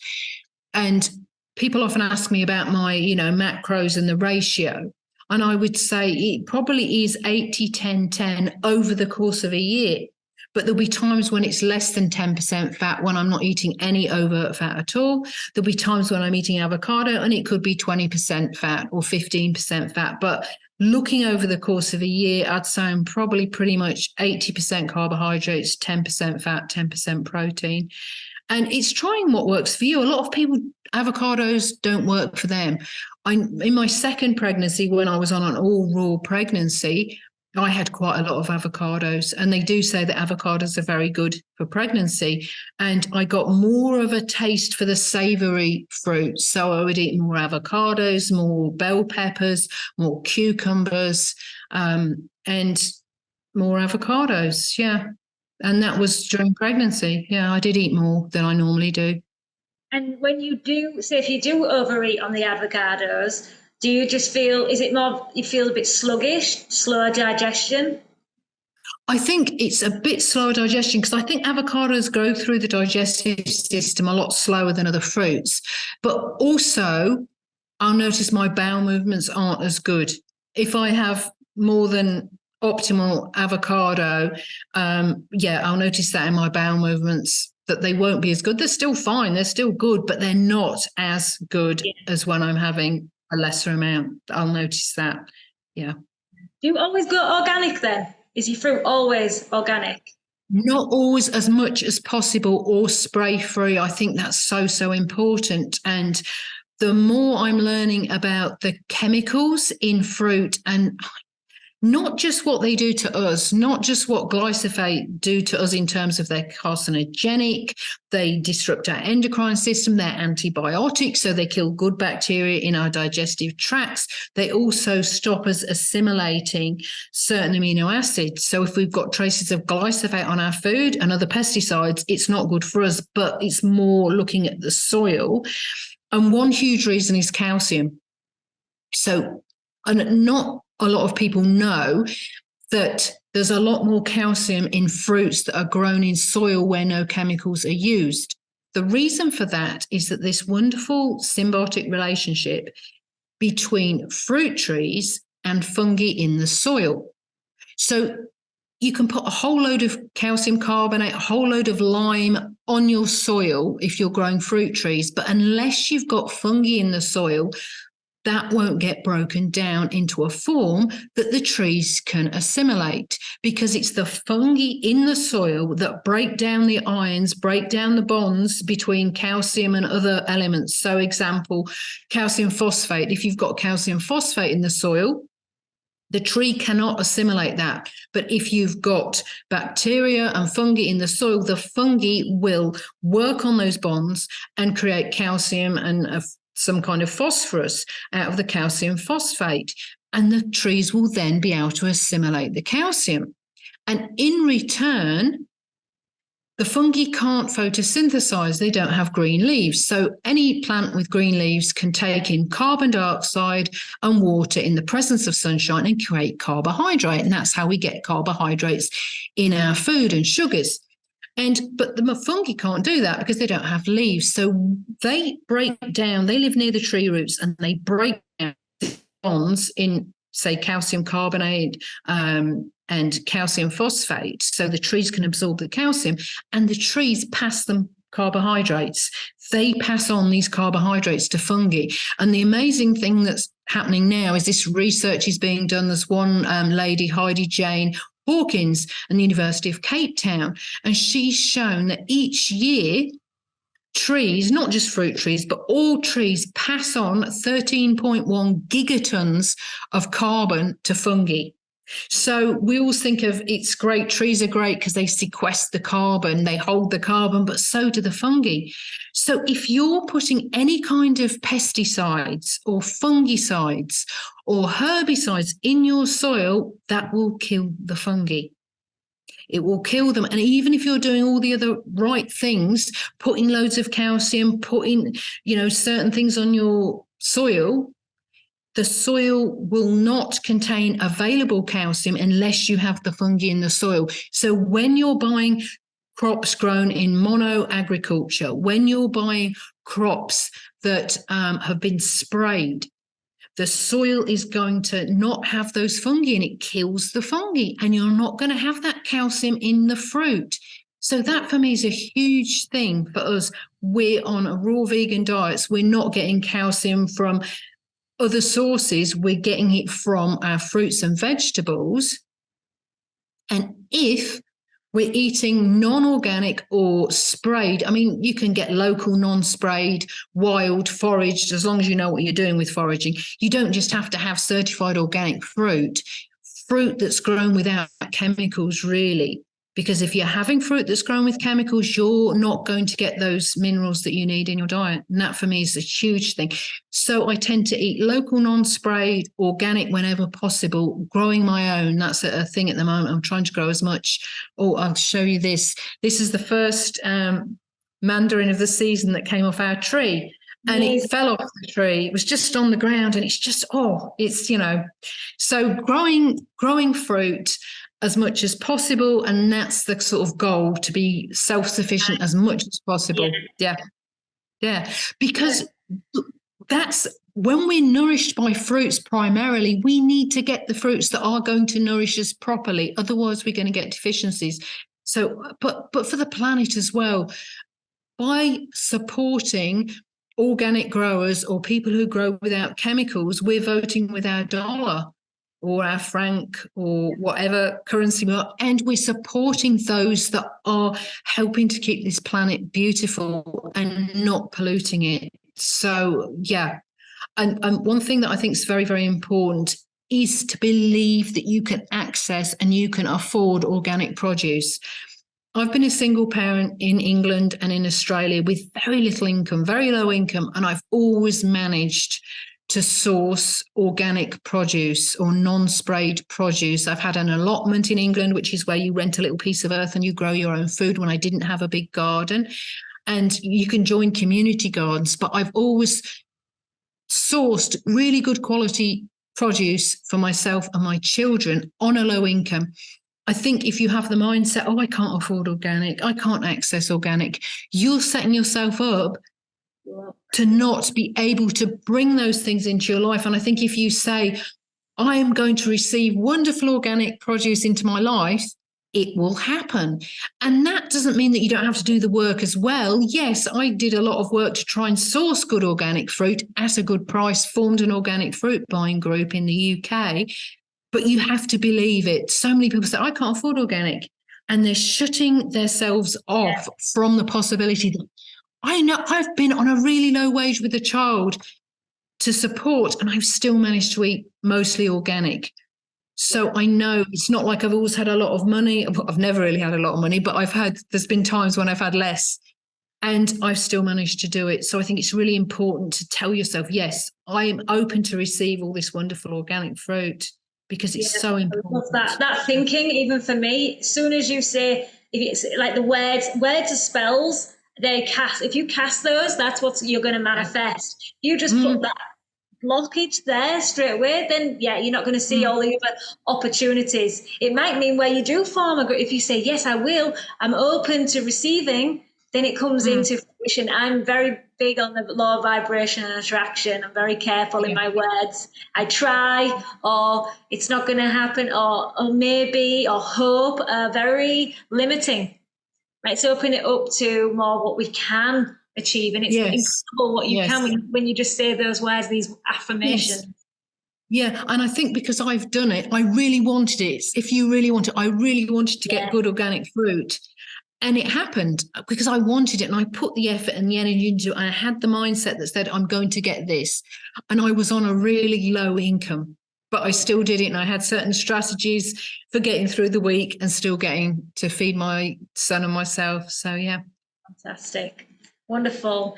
And people often ask me about my, macros and the ratio. And I would say it probably is 80-10-10 over the course of a year. But there'll be times when it's less than 10% fat when I'm not eating any overt fat at all. There'll be times when I'm eating avocado and it could be 20% fat or 15% fat. But looking over the course of a year, I'd say I'm probably pretty much 80% carbohydrates, 10% fat, 10% protein. And it's trying what works for you. A lot of people, avocados don't work for them. In my second pregnancy, when I was on an all raw pregnancy, I had quite a lot of avocados, and they do say that avocados are very good for pregnancy. And I got more of a taste for the savory fruits. So I would eat more avocados, more bell peppers, more cucumbers, and more avocados. Yeah. And that was during pregnancy. Yeah, I did eat more than I normally do. And when you do, say if you do overeat on the avocados, do you just feel, is it more, you feel a bit sluggish, slower digestion? I think it's a bit slower digestion because I think avocados go through the digestive system a lot slower than other fruits. But also, I'll notice my bowel movements aren't as good. If I have more than optimal avocado, I'll notice that in my bowel movements that they won't be as good. They're still fine, they're still good, but they're not as good as when I'm having a lesser amount. I'll notice that. Yeah. Do you always go organic then? Is your fruit always organic? Not always as much as possible or spray free. I think that's so important. And the more I'm learning about the chemicals in fruit, and not just what they do to us, not just what glyphosate do to us in terms of they're carcinogenic, they disrupt our endocrine system, they're antibiotics, so they kill good bacteria in our digestive tracts. They also stop us assimilating certain amino acids. So if we've got traces of glyphosate on our food and other pesticides, it's not good for us, but it's more looking at the soil. And one huge reason is calcium. So, and not a lot of people know that there's a lot more calcium in fruits that are grown in soil where no chemicals are used. The reason for that is that this wonderful symbiotic relationship between fruit trees and fungi in the soil. So you can put a whole load of calcium carbonate, a whole load of lime on your soil if you're growing fruit trees, but unless you've got fungi in the soil, that won't get broken down into a form that the trees can assimilate, because it's the fungi in the soil that break down the ions, break down the bonds between calcium and other elements. So example, calcium phosphate. If you've got calcium phosphate in the soil, the tree cannot assimilate that. But if you've got bacteria and fungi in the soil, the fungi will work on those bonds and create calcium and some kind of phosphorus out of the calcium phosphate. And the trees will then be able to assimilate the calcium. And in return, the fungi can't photosynthesize. They don't have green leaves. So any plant with green leaves can take in carbon dioxide and water in the presence of sunshine and create carbohydrate. And that's how we get carbohydrates in our food and sugars. But the fungi can't do that because they don't have leaves. So they break down, they live near the tree roots, and they break down bonds in, say, calcium carbonate and calcium phosphate. So the trees can absorb the calcium, and the trees pass them carbohydrates. They pass on these carbohydrates to fungi. And the amazing thing that's happening now is this research is being done. There's one lady, Heidi Jane Hawkins, and the University of Cape Town, and she's shown that each year trees, not just fruit trees, but all trees pass on 13.1 gigatons of carbon to fungi. So we always think of it's great, trees are great because they sequester the carbon, they hold the carbon, but so do the fungi. So if you're putting any kind of pesticides or fungicides or herbicides in your soil, that will kill the fungi. It will kill them. And even if you're doing all the other right things, putting loads of calcium, putting, certain things on your soil, the soil will not contain available calcium unless you have the fungi in the soil. So when you're buying crops grown in mono agriculture, when you're buying crops that have been sprayed, the soil is going to not have those fungi and it kills the fungi, and you're not going to have that calcium in the fruit. So that for me is a huge thing for us. We're on a raw vegan diets. We're not getting calcium from other sources. We're getting it from our fruits and vegetables. And if we're eating non-organic or sprayed, I mean, you can get local non-sprayed, wild, foraged, as long as you know what you're doing with foraging. You don't just have to have certified organic fruit that's grown without chemicals, really. Because if you're having fruit that's grown with chemicals, you're not going to get those minerals that you need in your diet. And that for me is a huge thing. So I tend to eat local, non-sprayed, organic whenever possible, growing my own. That's a thing at the moment. I'm trying to grow as much. Oh, I'll show you this. This is the first mandarin of the season that came off our tree. And it fell off the tree. It was just on the ground, and it's just, so growing fruit as much as possible, and that's the sort of goal, to be self-sufficient as much as possible. Yeah. Because that's when we're nourished by fruits primarily, we need to get the fruits that are going to nourish us properly. Otherwise, we're going to get deficiencies. So, but for the planet as well, by supporting organic growers or people who grow without chemicals, we're voting with our dollar or our franc or whatever currency we are, and we're supporting those that are helping to keep this planet beautiful and not polluting it. So, yeah. And one thing that I think is very, very important is to believe that you can access and you can afford organic produce. I've been a single parent in England and in Australia with very little income, very low income, and I've always managed to source organic produce or non-sprayed produce. I've had an allotment in England, which is where you rent a little piece of earth and you grow your own food when I didn't have a big garden. And you can join community gardens, but I've always sourced really good quality produce for myself and my children on a low income. I think if you have the mindset, I can't afford organic, I can't access organic, you're setting yourself up to not be able to bring those things into your life. And I think if you say, I am going to receive wonderful organic produce into my life, it will happen. And that doesn't mean that you don't have to do the work as well. Yes, I did a lot of work to try and source good organic fruit at a good price, formed an organic fruit buying group in the UK. But you have to believe it. So many people say, I can't afford organic. And they're shutting themselves off from the possibility that I know I've been on a really low wage with a child to support, and I've still managed to eat mostly organic. So I know it's not like I've always had a lot of money. I've never really had a lot of money, but there's been times when I've had less, and I've still managed to do it. So I think it's really important to tell yourself, yes, I am open to receive all this wonderful organic fruit, because it's so important. That thinking, even for me, as soon as you say, if it's like the words are spells, if you cast those, that's what you're going to manifest. You just put that blockage there straight away, then you're not going to see all the other opportunities. It might mean where you do farm, if you say, yes, I will, I'm open to receiving, then it comes into fruition. I'm very big on the law of vibration and attraction. I'm very careful in my words. I try, or it's not going to happen, or maybe, or hope, very limiting. Let's open it up to more what we can achieve. And it's incredible what you can when you just say those words, these affirmations. Yeah, and I think because I've done it, I really wanted it. If you really want it, I really wanted to get good organic fruit. And it happened because I wanted it, and I put the effort and the energy into it. And I had the mindset that said, I'm going to get this. And I was on a really low income. but I still did it, and I had certain strategies for getting through the week and still getting to feed my son and myself. So yeah. Fantastic. Wonderful.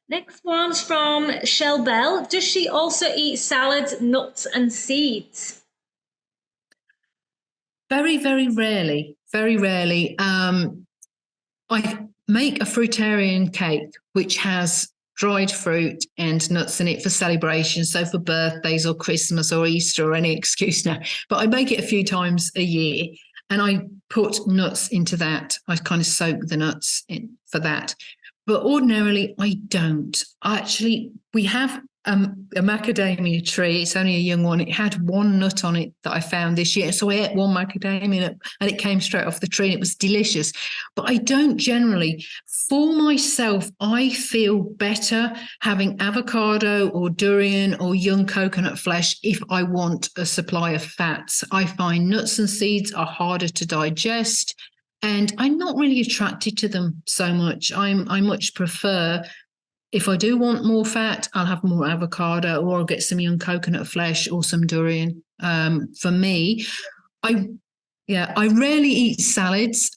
Next one's from Shell Bell. Does she also eat salads, nuts, and seeds? Very, very rarely. Very rarely. I make a fruitarian cake which has dried fruit and nuts in it for celebration. So for birthdays or Christmas or Easter or any excuse now. But I make it a few times a year, and I put nuts into that. I kind of soak the nuts in for that. But ordinarily, I don't. We have a macadamia tree. It's only a young one. It had one nut on it that I found this year. So I ate one macadamia nut and it came straight off the tree and it was delicious. But I don't generally. For myself, I feel better having avocado or durian or young coconut flesh if I want a supply of fats. I find nuts and seeds are harder to digest, and I'm not really attracted to them so much. I much prefer, if I do want more fat, I'll have more avocado, or I'll get some young coconut flesh or some durian. For me, I I rarely eat salads.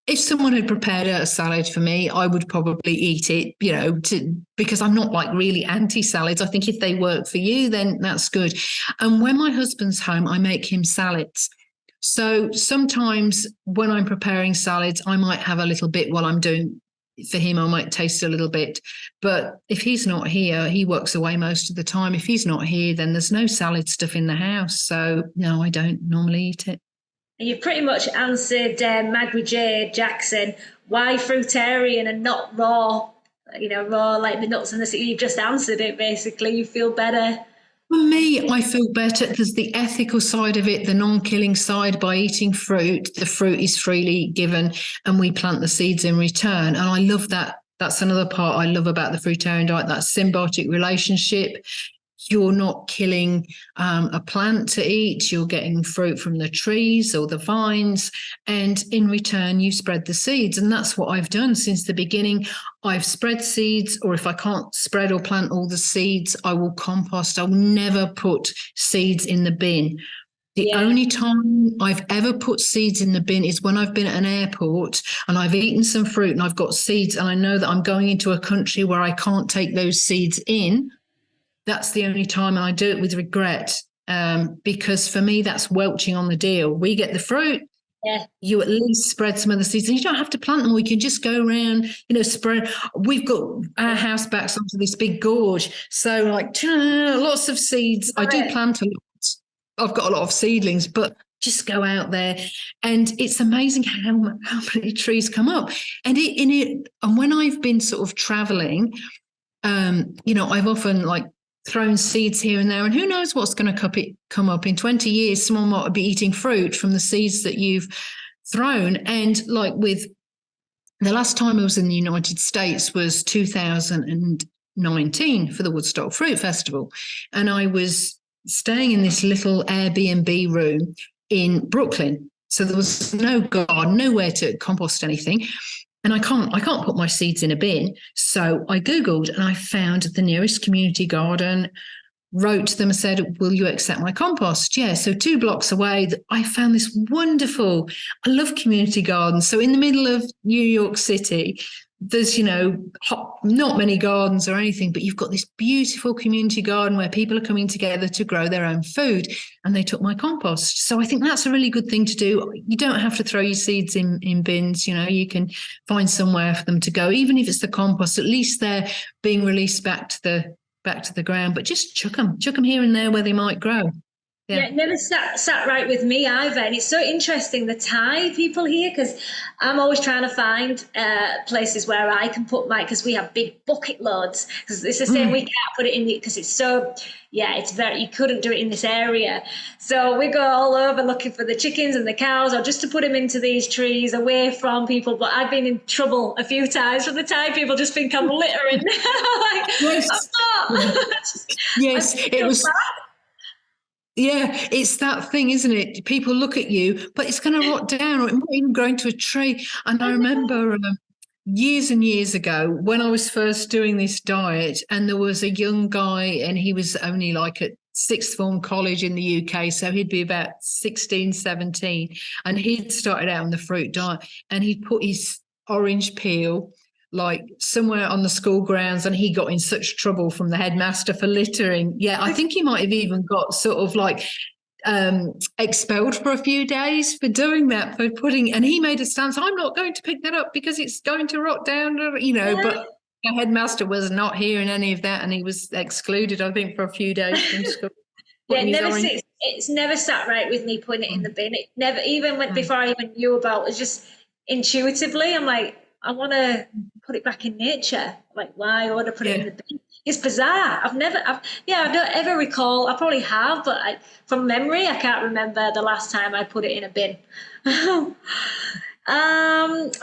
If someone had prepared a salad for me, I would probably eat it, because I'm not like really anti salads. I think if they work for you, then that's good. And when my husband's home, I make him salads. So sometimes when I'm preparing salads, I might have a little bit while I'm doing for him. I might taste a little bit. But if he's not here, he works away most of the time. If he's not here, then there's no salad stuff in the house. So no, I don't normally eat it. You pretty much answered Maggie J. Jackson. Why fruitarian and not raw? Raw like the nuts and the seeds. You just answered it basically. You feel better. For me, I feel better because the ethical side of it, the non-killing side, by eating fruit, the fruit is freely given and we plant the seeds in return. And I love that. That's another part I love about the fruitarian diet, that symbiotic relationship. You're not killing a plant to eat. You're getting fruit from the trees or the vines. And in return, you spread the seeds. And that's what I've done since the beginning. I've spread seeds, or if I can't spread or plant all the seeds, I will compost. I'll never put seeds in the bin. The only time I've ever put seeds in the bin is when I've been at an airport and I've eaten some fruit and I've got seeds and I know that I'm going into a country where I can't take those seeds in. That's the only time, and I do it with regret, because for me, that's welching on the deal. We get the fruit, you at least spread some of the seeds, and you don't have to plant them. We can just go around, spread. We've got our house backs onto this big gorge, so like lots of seeds. I do plant a lot. I've got a lot of seedlings, but just go out there, and it's amazing how many trees come up. And and when I've been sort of traveling, I've often thrown seeds here and there, and who knows what's going to come up in 20 years. Someone might be eating fruit from the seeds that you've thrown. And with the last time I was in the United States was 2019 for the Woodstock Fruit Festival, and I was staying in this little Airbnb room in Brooklyn, so there was no garden, nowhere to compost anything. And I can't put my seeds in a bin. So I Googled and I found the nearest community garden, wrote to them and said, will you accept my compost? Yeah. So 2 blocks away, I found this wonderful, I love community gardens. So in the middle of New York City, there's, not many gardens or anything, but you've got this beautiful community garden where people are coming together to grow their own food. And they took my compost. So I think that's a really good thing to do. You don't have to throw your seeds in bins. You can find somewhere for them to go, even if it's the compost. At least they're being released back to the ground. But just chuck them here and there where they might grow. Yeah, it never sat right with me either. And it's so interesting, the Thai people here, because I'm always trying to find places where I can put because we have big bucket loads. Because it's the same, we can't put it in because it's so, it's you couldn't do it in this area. So we go all over looking for the chickens and the cows, or just to put them into these trees away from people. But I've been in trouble a few times from the Thai people, just think I'm littering. Yes. I'm not. Yes, it was. Yeah, it's that thing, isn't it? People look at you, but it's going to rot down, or it might even grow into a tree. And I remember years and years ago when I was first doing this diet, and there was a young guy, and he was only at sixth form college in the UK. So he'd be about 16, 17. And he'd started out on the fruit diet, and he'd put his orange peel like somewhere on the school grounds, and he got in such trouble from the headmaster for littering. Yeah, I think he might have even got sort of like expelled for a few days for doing that, for putting, and he made a stance, I'm not going to pick that up because it's going to rot down, you know, Yeah. but the headmaster was not hearing any of that, and he was excluded, I think, for a few days from school. Yeah, it's never sat right with me putting it in the bin. It never, even when before I even knew about it, just intuitively, I'm like, I want to put it back in nature. Like, why? I want to put it in the bin. It's bizarre. I don't ever recall. I probably have, but from memory, I can't remember the last time I put it in a bin.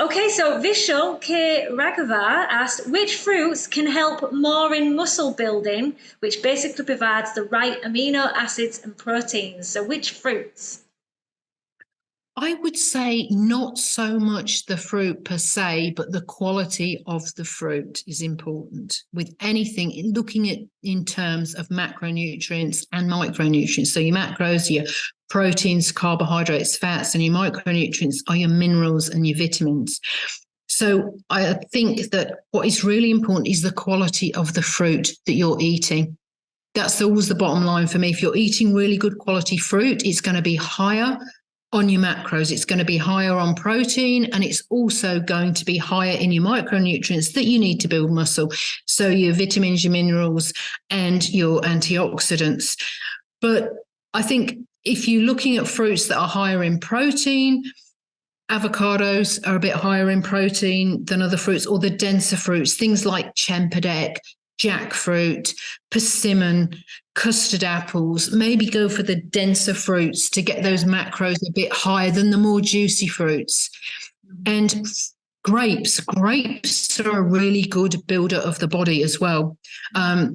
Okay, so Vishal K. Raghava asked, which fruits can help more in muscle building, which basically provides the right amino acids and proteins? So which fruits? I would say not so much the fruit per se, but the quality of the fruit is important with anything, looking at in terms of macronutrients and micronutrients. So your macros, your proteins, carbohydrates, fats, and your micronutrients are your minerals and your vitamins. So I think that what is really important is the quality of the fruit that you're eating. That's always the bottom line for me. If you're eating really good quality fruit, it's going to be higher on your macros, it's going to be higher on protein, and it's also going to be higher in your micronutrients that you need to build muscle. So your vitamins, your minerals, and your antioxidants. But I think if you're looking at fruits that are higher in protein, avocados are a bit higher in protein than other fruits, or the denser fruits, things like Cempedek, jackfruit, persimmon, custard apples. Maybe go for the denser fruits to get those macros a bit higher than the more juicy fruits. And grapes are a really good builder of the body as well.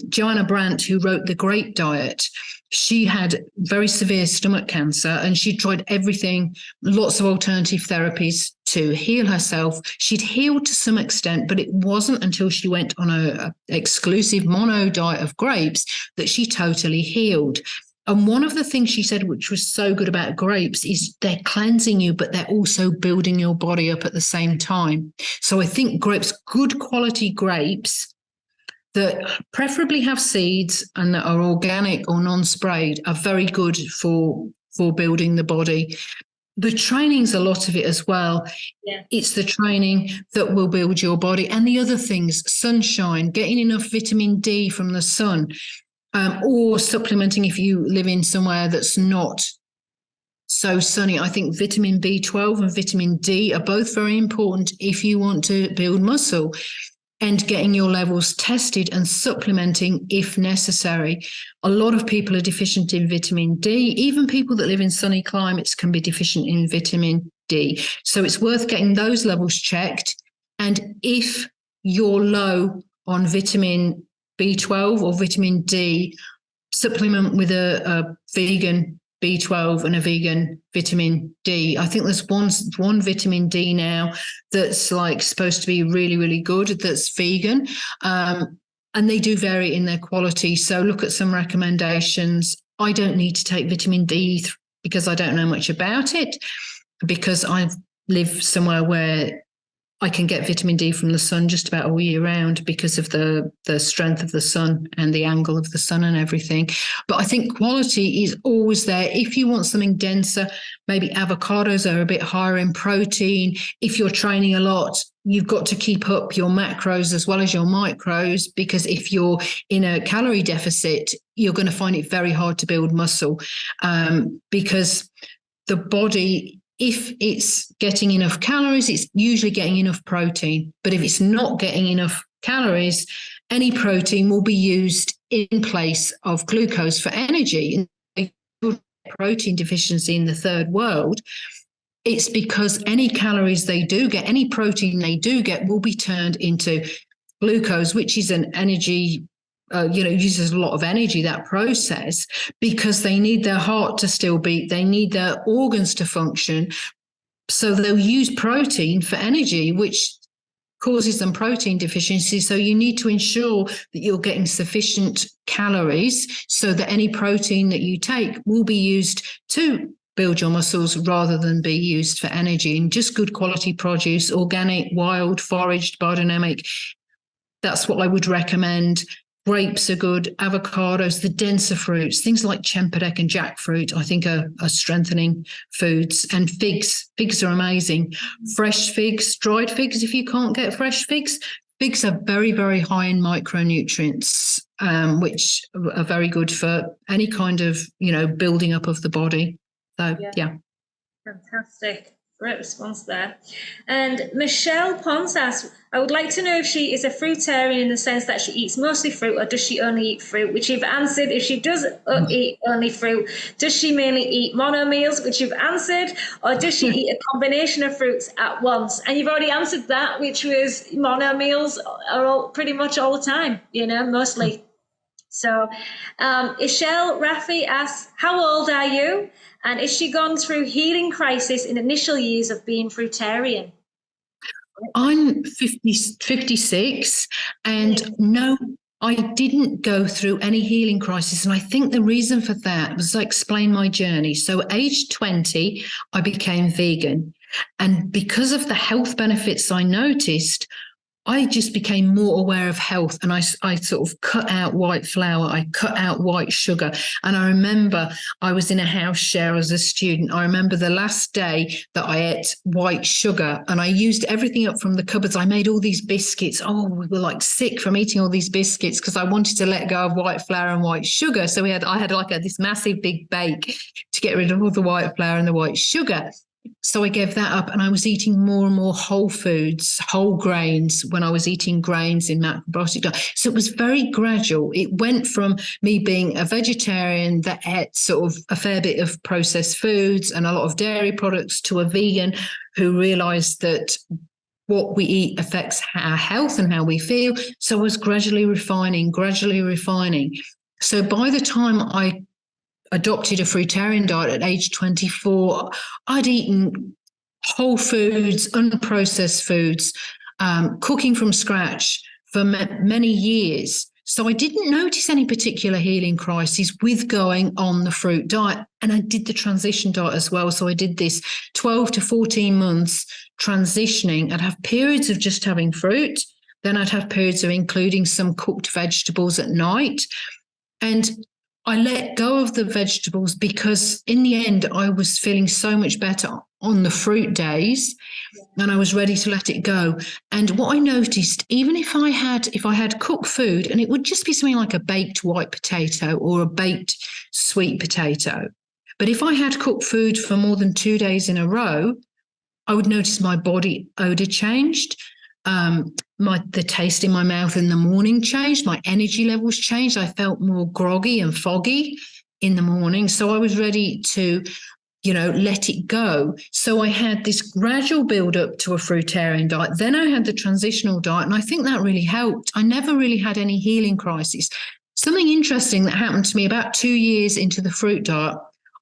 Joanna Brandt, who wrote The Grape Diet, she had very severe stomach cancer, and she tried everything, lots of alternative therapies to heal herself. She'd healed to some extent, but it wasn't until she went on a exclusive mono diet of grapes that she totally healed. And one of the things she said, which was so good about grapes, is they're cleansing you, but they're also building your body up at the same time. So I think grapes, good quality grapes that preferably have seeds and that are organic or non-sprayed, are very good for building the body. The training's a lot of it as well. Yeah. It's the training that will build your body. And the other things, sunshine, getting enough vitamin D from the sun, or supplementing if you live in somewhere that's not so sunny. I think vitamin B12 and vitamin D are both very important if you want to build muscle, and getting your levels tested and supplementing if necessary. A lot of people are deficient in vitamin D. Even people that live in sunny climates can be deficient in vitamin D. So it's worth getting those levels checked. And if you're low on vitamin B12 or vitamin D, supplement with a vegan B12 and a vegan vitamin D. I think there's one vitamin D now that's like supposed to be really, really good, that's vegan. And they do vary in their quality. So look at some recommendations. I don't need to take vitamin D because I don't know much about it, because I live somewhere where I can get vitamin D from the sun just about all year round because of the strength of the sun and the angle of the sun and everything. But I think quality is always there. If you want something denser, maybe avocados are a bit higher in protein. If you're training a lot, you've got to keep up your macros as well as your micros, because if you're in a calorie deficit, you're going to find it very hard to build muscle, because the body, if it's getting enough calories, it's usually getting enough protein. But if it's not getting enough calories, any protein will be used in place of glucose for energy. Protein deficiency in the third world, it's because any calories they do get, any protein they do get, will be turned into glucose, which is an energy, uses a lot of energy, that process, because they need their heart to still beat, they need their organs to function. So they'll use protein for energy, which causes them protein deficiency. So you need to ensure that you're getting sufficient calories so that any protein that you take will be used to build your muscles rather than be used for energy. And just good quality produce, organic, wild, foraged, biodynamic, that's what I would recommend. Grapes are good, avocados, the denser fruits, things like Chempedak and jackfruit, I think are strengthening foods. And figs, figs are amazing. Fresh figs, dried figs, if you can't get fresh figs, figs are very, very high in micronutrients, which are very good for any kind of, building up of the body. So, yeah. Fantastic. Great response there. And Michelle Pons asks, I would like to know if she is a fruitarian in the sense that she eats mostly fruit, or does she only eat fruit? Which you've answered. If she does eat only fruit, does she mainly eat mono meals, which you've answered, or does she eat a combination of fruits at once? And you've already answered that, which was mono meals are pretty much all the time, mostly. So Ishelle Rafi asks, how old are you? And is she gone through healing crisis in initial years of being fruitarian? I'm 56, and no, I didn't go through any healing crisis. And I think the reason for that was I explained my journey. So age 20, I became vegan. And because of the health benefits I noticed, I just became more aware of health, and I sort of cut out white flour. I cut out white sugar. And I remember I was in a house share as a student. I remember the last day that I ate white sugar, and I used everything up from the cupboards. I made all these biscuits. Oh, we were like sick from eating all these biscuits because I wanted to let go of white flour and white sugar. So I had like this massive big bake to get rid of all the white flour and the white sugar. So I gave that up, and I was eating more and more whole foods, whole grains when I was eating grains in macrobiotic diet. So it was very gradual. It went from me being a vegetarian that ate sort of a fair bit of processed foods and a lot of dairy products to a vegan who realized that what we eat affects our health and how we feel. So I was gradually refining. So by the time I adopted a fruitarian diet at age 24, I'd eaten whole foods, unprocessed foods, cooking from scratch for many years. So I didn't notice any particular healing crisis with going on the fruit diet. And I did the transition diet as well. So I did this 12 to 14 months transitioning. I'd have periods of just having fruit. Then I'd have periods of including some cooked vegetables at night. And I let go of the vegetables because in the end, I was feeling so much better on the fruit days, and I was ready to let it go. And what I noticed, even if I had cooked food, and it would just be something like a baked white potato or a baked sweet potato, but if I had cooked food for more than 2 days in a row, I would notice my body odor changed. The taste in my mouth in the morning changed. My energy levels changed. I felt more groggy and foggy in the morning. So I was ready to, let it go. So I had this gradual build up to a fruitarian diet. Then I had the transitional diet, and I think that really helped. I never really had any healing crisis. Something interesting that happened to me about 2 years into the fruit diet,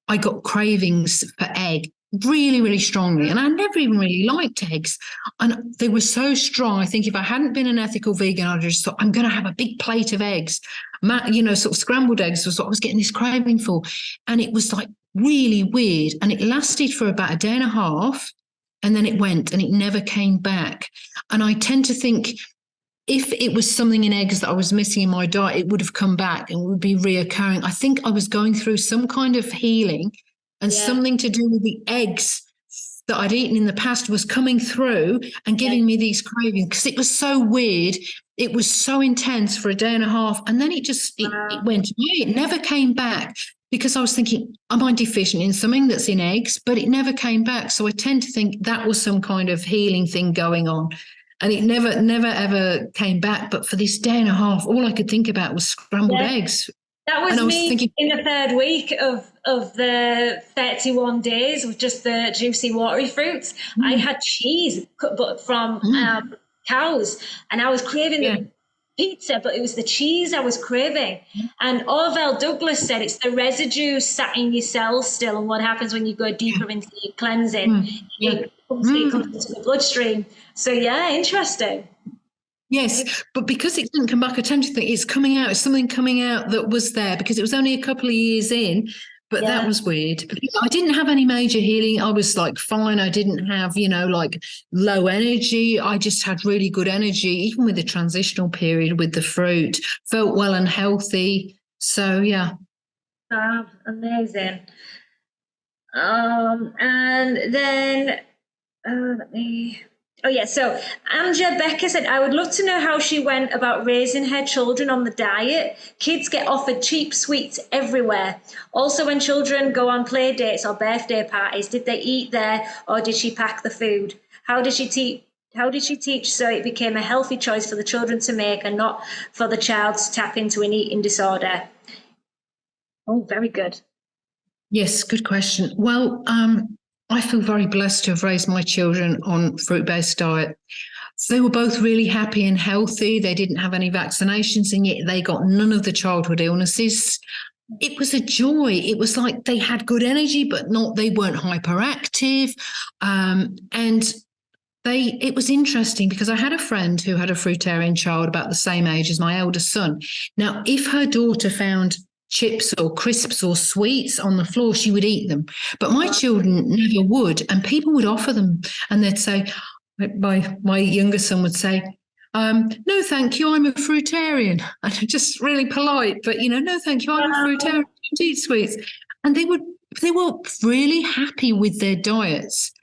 I got cravings for egg really, really strongly. And I never even really liked eggs. And they were so strong. I think if I hadn't been an ethical vegan, I'd just thought, I'm going to have a big plate of eggs. Sort of scrambled eggs was what I was getting this craving for. And it was like really weird. And it lasted for about a day and a half. And then it went, and it never came back. And I tend to think if it was something in eggs that I was missing in my diet, it would have come back and would be reoccurring. I think I was going through some kind of healing, and something to do with the eggs that I'd eaten in the past was coming through and giving me these cravings, because it was so weird. It was so intense for a day and a half. And then it went away. It never came back, because I was thinking, am I deficient in something that's in eggs? But it never came back. So I tend to think that was some kind of healing thing going on. And it never, ever came back. But for this day and a half, all I could think about was scrambled eggs. That was me in the third week of the 31 days with just the juicy, watery fruits. I had cheese but from cows, and I was craving the pizza, but it was the cheese I was craving. And Orville Douglas said it's the residue sat in your cells still, and what happens when you go deeper into your cleansing. It comes into the bloodstream. So yeah, interesting. Yes, but because it didn't come back, I tend to think it's coming out, it's something coming out that was there because it was only a couple of years in, but that Yeah. was weird. But I didn't have any major healing. I was like fine. I didn't have, like low energy. I just had really good energy, even with the transitional period with the fruit, felt well and healthy. So, yeah. Amazing. And then let me. Oh yeah. So Anja Becker said, "I would love to know how she went about raising her children on the diet. Kids get offered cheap sweets everywhere. Also, when children go on play dates or birthday parties, did they eat there or did she pack the food? How did she teach? How did she teach so it became a healthy choice for the children to make and not for the child to tap into an eating disorder?" Oh, very good. Yes, good question. Well, I feel very blessed to have raised my children on fruit-based diet. They were both really happy and healthy. They didn't have any vaccinations, and yet they got none of the childhood illnesses. It was a joy. It was like they had good energy, but they weren't hyperactive. And it was interesting because I had a friend who had a fruitarian child about the same age as my eldest son. Now, if her daughter found chips or crisps or sweets on the floor, she would eat them. But my children never would. And people would offer them and they'd say, my younger son would say, no, thank you, I'm a fruitarian. And just really polite, but no, thank you, I'm a fruitarian. I don't eat sweets. And they were really happy with their diets.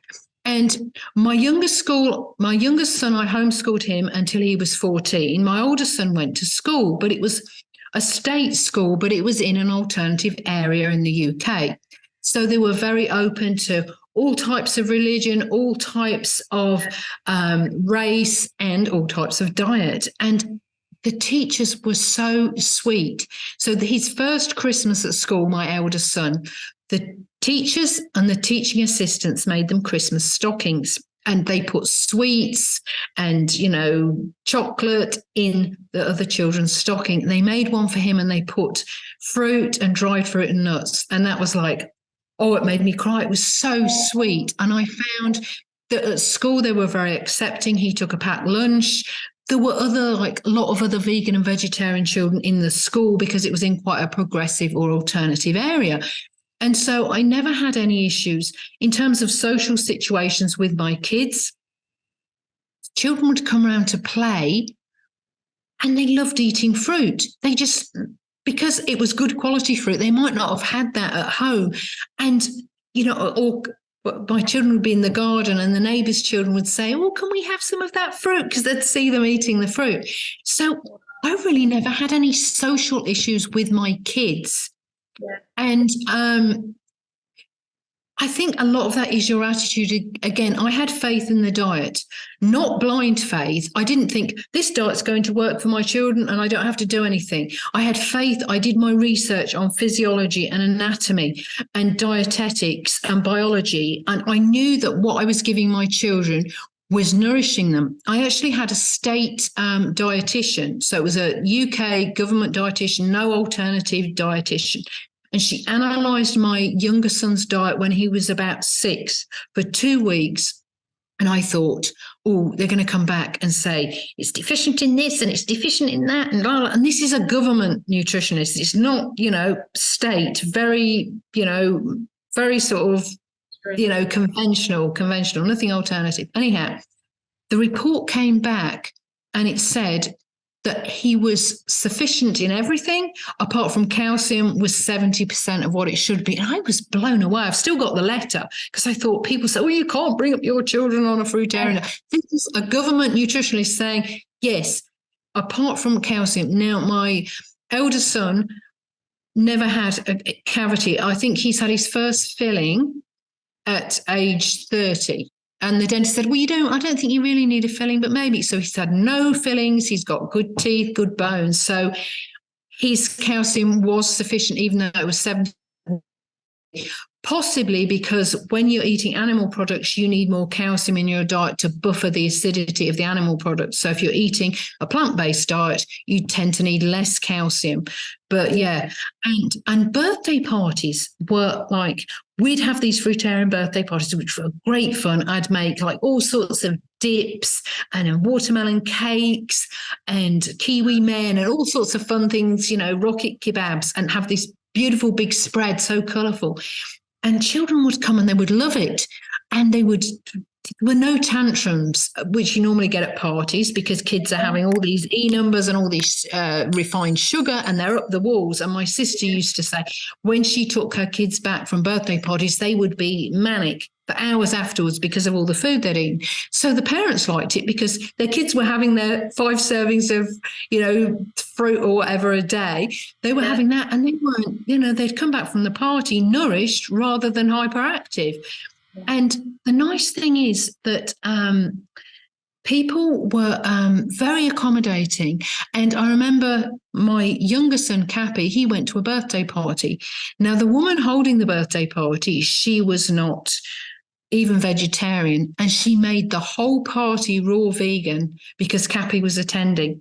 And my youngest son, I homeschooled him until he was 14. My oldest son went to school, but it was a state school, but it was in an alternative area in the UK. So they were very open to all types of religion, all types of race, and all types of diet. And the teachers were so sweet. So his first Christmas at school, my eldest son, the teachers and the teaching assistants made them Christmas stockings. And they put sweets and, chocolate in the other children's stocking. They made one for him and they put fruit and dried fruit and nuts. And that was like, oh, it made me cry. It was so sweet. And I found that at school they were very accepting. He took a packed lunch. There were a lot of other vegan and vegetarian children in the school because it was in quite a progressive or alternative area. And so I never had any issues in terms of social situations with my kids. Children would come around to play and they loved eating fruit. They just, because it was good quality fruit, they might not have had that at home. And, or my children would be in the garden and the neighbours' children would say, oh, can we have some of that fruit? Because they'd see them eating the fruit. So I really never had any social issues with my kids. Yeah. And I think a lot of that is your attitude. Again, I had faith in the diet, not blind faith. I didn't think this diet's going to work for my children and I don't have to do anything. I had faith. I did my research on physiology and anatomy and dietetics and biology. And I knew that what I was giving my children was nourishing them. I actually had a state dietitian. So it was a UK government dietitian, no alternative dietitian. And she analysed my younger son's diet when he was about 6 for 2 weeks. And I thought, oh, they're going to come back and say, it's deficient in this and it's deficient in that. And blah, blah. And this is a government nutritionist. It's not, state, very, very sort of, conventional, nothing alternative. Anyhow, the report came back and it said that he was sufficient in everything, apart from calcium was 70% of what it should be. And I was blown away. I've still got the letter because I thought people say, well, you can't bring up your children on a fruitarian. Yeah. This is a government nutritionist saying, yes, apart from calcium. Now, my eldest son never had a cavity. I think he's had his first filling at age 30. And the dentist said, well, I don't think you really need a filling, but maybe. So he's had no fillings. He's got good teeth, good bones. So his calcium was sufficient, even though it was 70. Possibly because when you're eating animal products, you need more calcium in your diet to buffer the acidity of the animal products. So if you're eating a plant-based diet, you tend to need less calcium. But yeah, and birthday parties were like, we'd have these fruitarian birthday parties, which were great fun. I'd make like all sorts of dips and watermelon cakes and kiwi men and all sorts of fun things, rocket kebabs, and have this beautiful big spread, so colourful. And children would come and they would love it. And there were no tantrums, which you normally get at parties, because kids are having all these E numbers and all these refined sugar, and they're up the walls. And my sister used to say, when she took her kids back from birthday parties, they would be manic for hours afterwards because of all the food they'd eaten. So the parents liked it because their kids were having their 5 servings of, fruit or whatever a day. They were having that, and they weren't, they'd come back from the party nourished rather than hyperactive. And the nice thing is that people were very accommodating. And I remember my younger son, Cappy, he went to a birthday party. Now, the woman holding the birthday party, she was not even vegetarian, and she made the whole party raw vegan because Cappy was attending.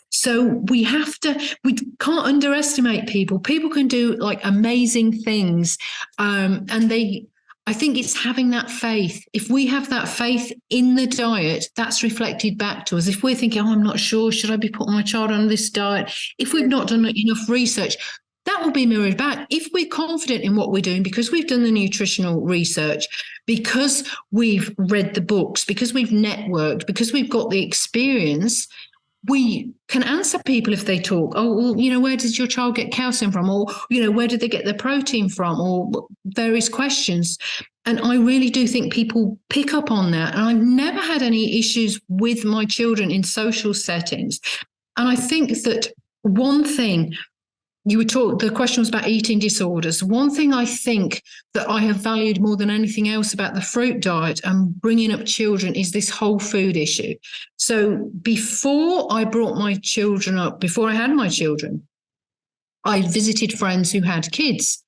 So we can't underestimate people. People can do like amazing things. I think it's having that faith. If we have that faith in the diet, that's reflected back to us. If we're thinking, I'm not sure, should I be putting my child on this diet? If we've not done enough research, that will be mirrored back. If we're confident in what we're doing, because we've done the nutritional research, because we've read the books, because we've networked, because we've got the experience, we can answer people if they talk. Oh, well, where did your child get calcium from? Or, where did they get their protein from? Or various questions. And I really do think people pick up on that. And I've never had any issues with my children in social settings. And I think that one thing the question was about eating disorders. One thing I think that I have valued more than anything else about the fruit diet and bringing up children is this whole food issue. So before I brought my children up, before I had my children, I visited friends who had kids.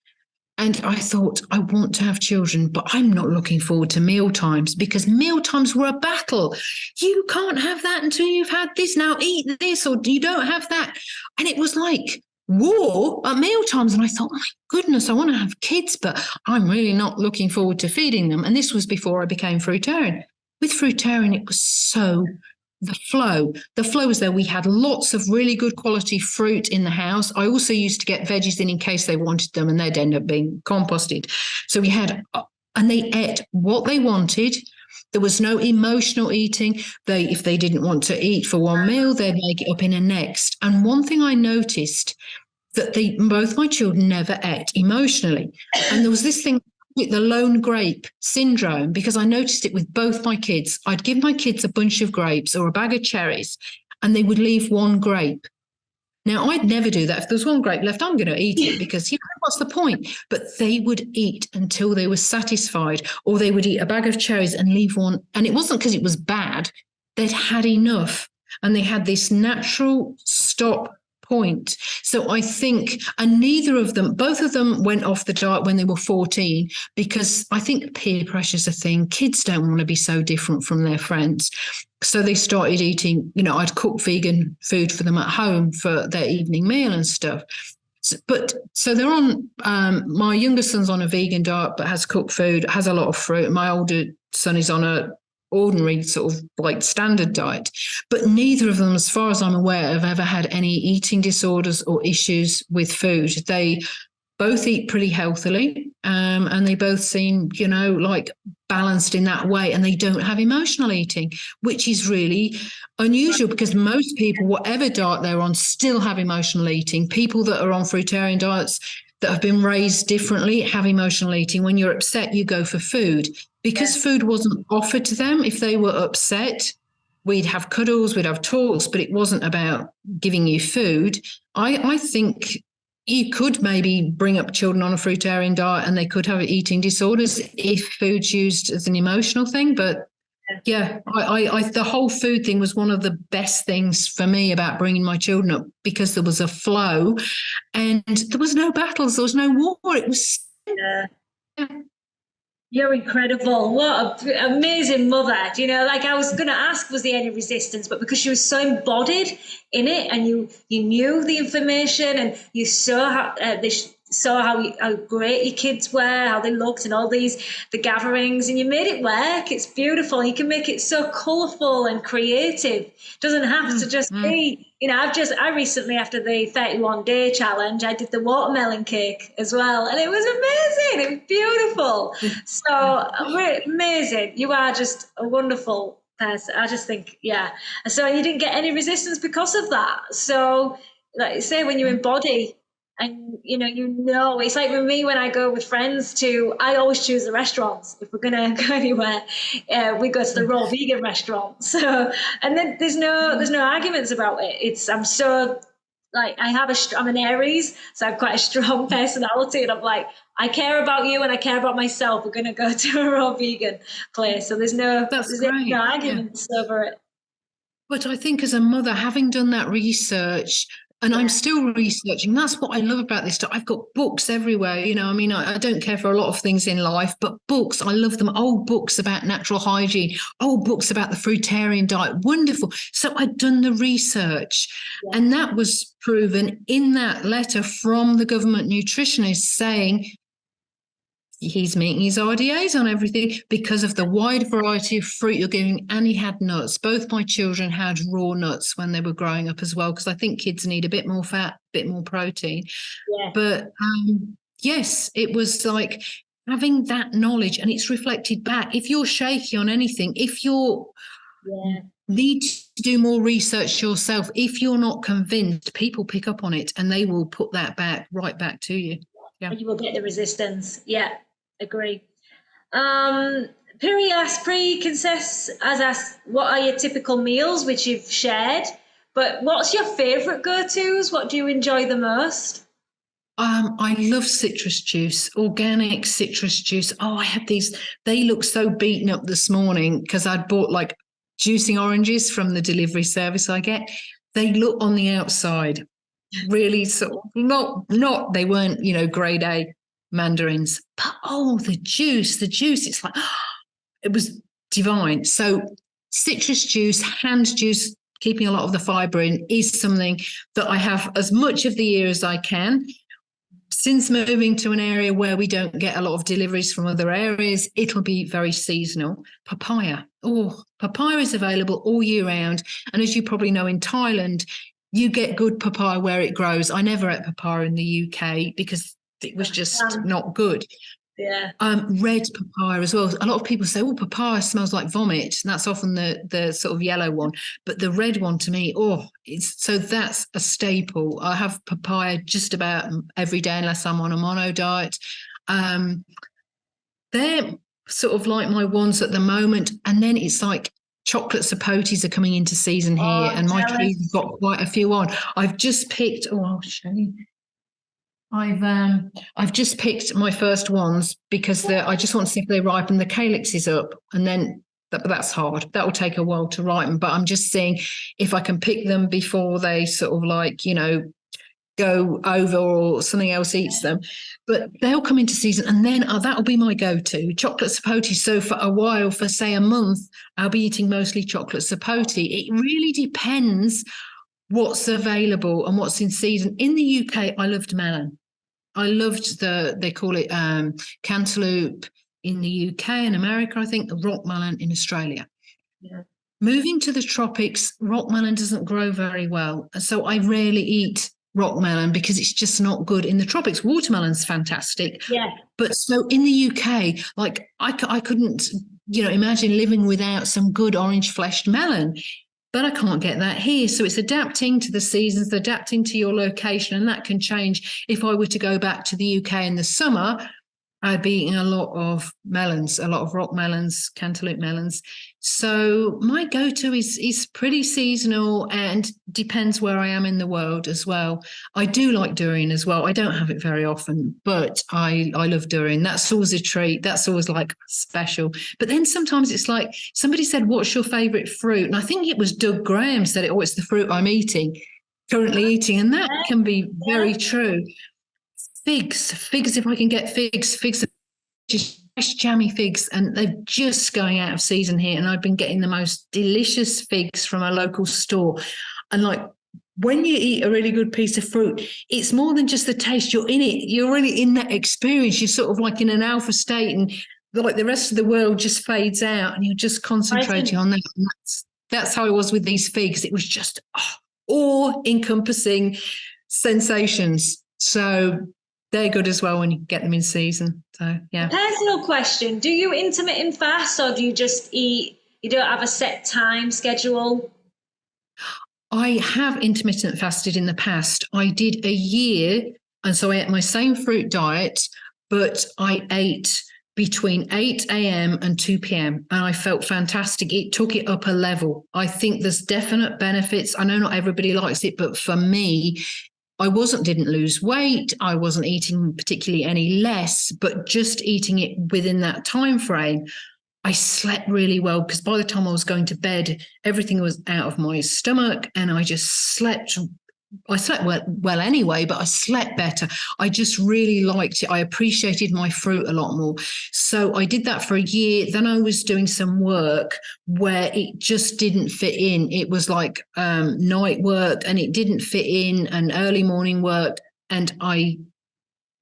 And I thought, I want to have children, but I'm not looking forward to meal times, because meal times were a battle. You can't have that until you've had this. Now eat this, or you don't have that. And it was like war at meal times. And I thought, oh my goodness, I want to have kids, but I'm really not looking forward to feeding them. And this was before I became fruitarian. With fruitarian, it was the flow was there. We had lots of really good quality fruit in the house. I also used to get veggies in case they wanted them, and they'd end up being composted. So we had, and they ate what they wanted. There was no emotional eating. If they didn't want to eat for one meal, they'd make it up in a next. And one thing I noticed, that both my children never ate emotionally. And there was this thing, the lone grape syndrome, because I noticed it with both my kids. I'd give my kids a bunch of grapes or a bag of cherries, and they would leave one grape. Now, I'd never do that. If there's one grape left, I'm going to eat it, because what's the point? But they would eat until they were satisfied, or they would eat a bag of cherries and leave one. And it wasn't because it was bad. They'd had enough, and they had this natural stop point. So I think, and both of them went off the diet when they were 14, because I think peer pressure is a thing. Kids don't want to be so different from their friends. So they started eating, I'd cook vegan food for them at home for their evening meal and stuff. So they're on, my younger son's on a vegan diet, but has cooked food, has a lot of fruit. My older son is on a ordinary sort of like standard diet, but neither of them, as far as I'm aware, have ever had any eating disorders or issues with food. They both eat pretty healthily, and they both seem, like balanced in that way, and they don't have emotional eating, which is really unusual, because most people, whatever diet they're on, still have emotional eating. People that are on fruitarian diets that have been raised differently have emotional eating. When you're upset, you go for food. Because food wasn't offered to them, if they were upset, we'd have cuddles, we'd have talks, but it wasn't about giving you food. I think you could maybe bring up children on a fruitarian diet and they could have eating disorders if food's used as an emotional thing. But yeah, the whole food thing was one of the best things for me about bringing my children up, because there was a flow and there was no battles, there was no war. It was You're incredible. What an amazing mother. Do you know, like I was going to ask, was there any resistance? But because she was so embodied in it and you knew the information and you saw how great your kids were, how they looked and all the gatherings, and you made it work. It's beautiful. You can make it so colourful and creative. It doesn't have to just be, I recently, after the 31-day challenge, I did the watermelon cake as well. And it was amazing. It was beautiful. So amazing. You are just a wonderful person. I just think, yeah. So you didn't get any resistance because of that. So like you say, when you embody and it's like with me when I go with friends I always choose the restaurants. If we're gonna go anywhere, we go to the raw vegan restaurant. So and then there's no arguments about it. I'm so like I'm an Aries, so I have quite a strong personality, and I'm like, I care about you and I care about myself. We're gonna go to a raw vegan place, so there's no arguments over it. But I think as a mother, having done that research, and I'm still researching. That's what I love about this stuff. I've got books everywhere. I don't care for a lot of things in life, but books, I love them. Old books about natural hygiene, old books about the fruitarian diet. Wonderful. So I'd done the research, and that was proven in that letter from the government nutritionist saying he's meeting his RDAs on everything because of the wide variety of fruit you're giving. And he had nuts. Both my children had raw nuts when they were growing up as well, because I think kids need a bit more fat, a bit more protein. Yeah. But yes, it was like having that knowledge, and it's reflected back. If you're shaky on anything, if you're need to do more research yourself, if you're not convinced, people pick up on it and they will put that right back to you. Yeah. And you will get the resistance. Yeah. Agree. Pri has asked, what are your typical meals, which you've shared, but what's your favourite go-tos? What do you enjoy the most? I love citrus juice, organic citrus juice. Oh, I had these. They look so beaten up this morning because I'd bought like juicing oranges from the delivery service I get. They look on the outside really sort of not they weren't, grade A mandarins, but the juice, it's like it was divine. So citrus juice, hand juice, keeping a lot of the fiber in, is something that I have as much of the year as I can. Since moving to an area where we don't get a lot of deliveries from other areas, it'll be very seasonal. Papaya is available all year round, and as you probably know, in Thailand you get good papaya where it grows. I never ate papaya in the UK because it was just not good. Yeah. Red papaya as well. A lot of people say, papaya smells like vomit. And that's often the sort of yellow one. But the red one to me, that's a staple. I have papaya just about every day unless I'm on a mono diet. They're sort of like my ones at the moment. And then it's like chocolate sapotes are coming into season here, and my trees have got quite a few on. I've just picked, I'll show you. I've just picked my first ones because I just want to see if they ripen. The calyx is up, and then that's hard. That will take a while to ripen, but I'm just seeing if I can pick them before they sort of go over or something else eats them. But they'll come into season, and then that'll be my go-to, chocolate sapote. So for a while, for say a month, I'll be eating mostly chocolate sapote. It really depends what's available and what's in season. In the UK, I loved melon. I loved they call it cantaloupe in the UK and America, I think, rock melon in Australia. Yeah. Moving to the tropics, rock melon doesn't grow very well. So I rarely eat rock melon because it's just not good. In the tropics, watermelon's fantastic. Yeah. But so in the UK, like I couldn't, imagine living without some good orange fleshed melon. But I can't get that here. So it's adapting to the seasons, adapting to your location, and that can change. If I were to go back to the UK in the summer, I'd be eating a lot of melons, a lot of rock melons, cantaloupe melons. So my go-to is pretty seasonal and depends where I am in the world as well. I do like durian as well. I don't have it very often, but I love durian. That's always a treat. That's always like special. But then sometimes it's like somebody said, what's your favourite fruit? And I think it was Doug Graham said it, it's the fruit I'm currently eating. And that can be very true. Figs, if I can get figs fresh jammy figs, and they're just going out of season here. And I've been getting the most delicious figs from a local store. And like, when you eat a really good piece of fruit, it's more than just the taste. You're in it. You're really in that experience. You're sort of like in an alpha state, and like the rest of the world just fades out, and you're just concentrating on that. And that's how it was with these figs. It was just all-encompassing sensations. So they're good as well when you get them in season. So yeah. Personal question: do you intermittent fast, or do you just eat? You don't have a set time schedule? I have intermittent fasted in the past. I did a year, and so I ate my same fruit diet, but I ate between 8 a.m. and 2 p.m. and I felt fantastic. It took it up a level. I think there's definite benefits. I know not everybody likes it, but for me, I didn't lose weight. I wasn't eating particularly any less, but just eating it within that time frame. I slept really well because by the time I was going to bed, everything was out of my stomach, and I just slept. I slept well anyway, but I slept better. I just really liked it. I appreciated my fruit a lot more. So I did that for a year. Then I was doing some work where it just didn't fit in. It was like night work, and it didn't fit in, and early morning work, and I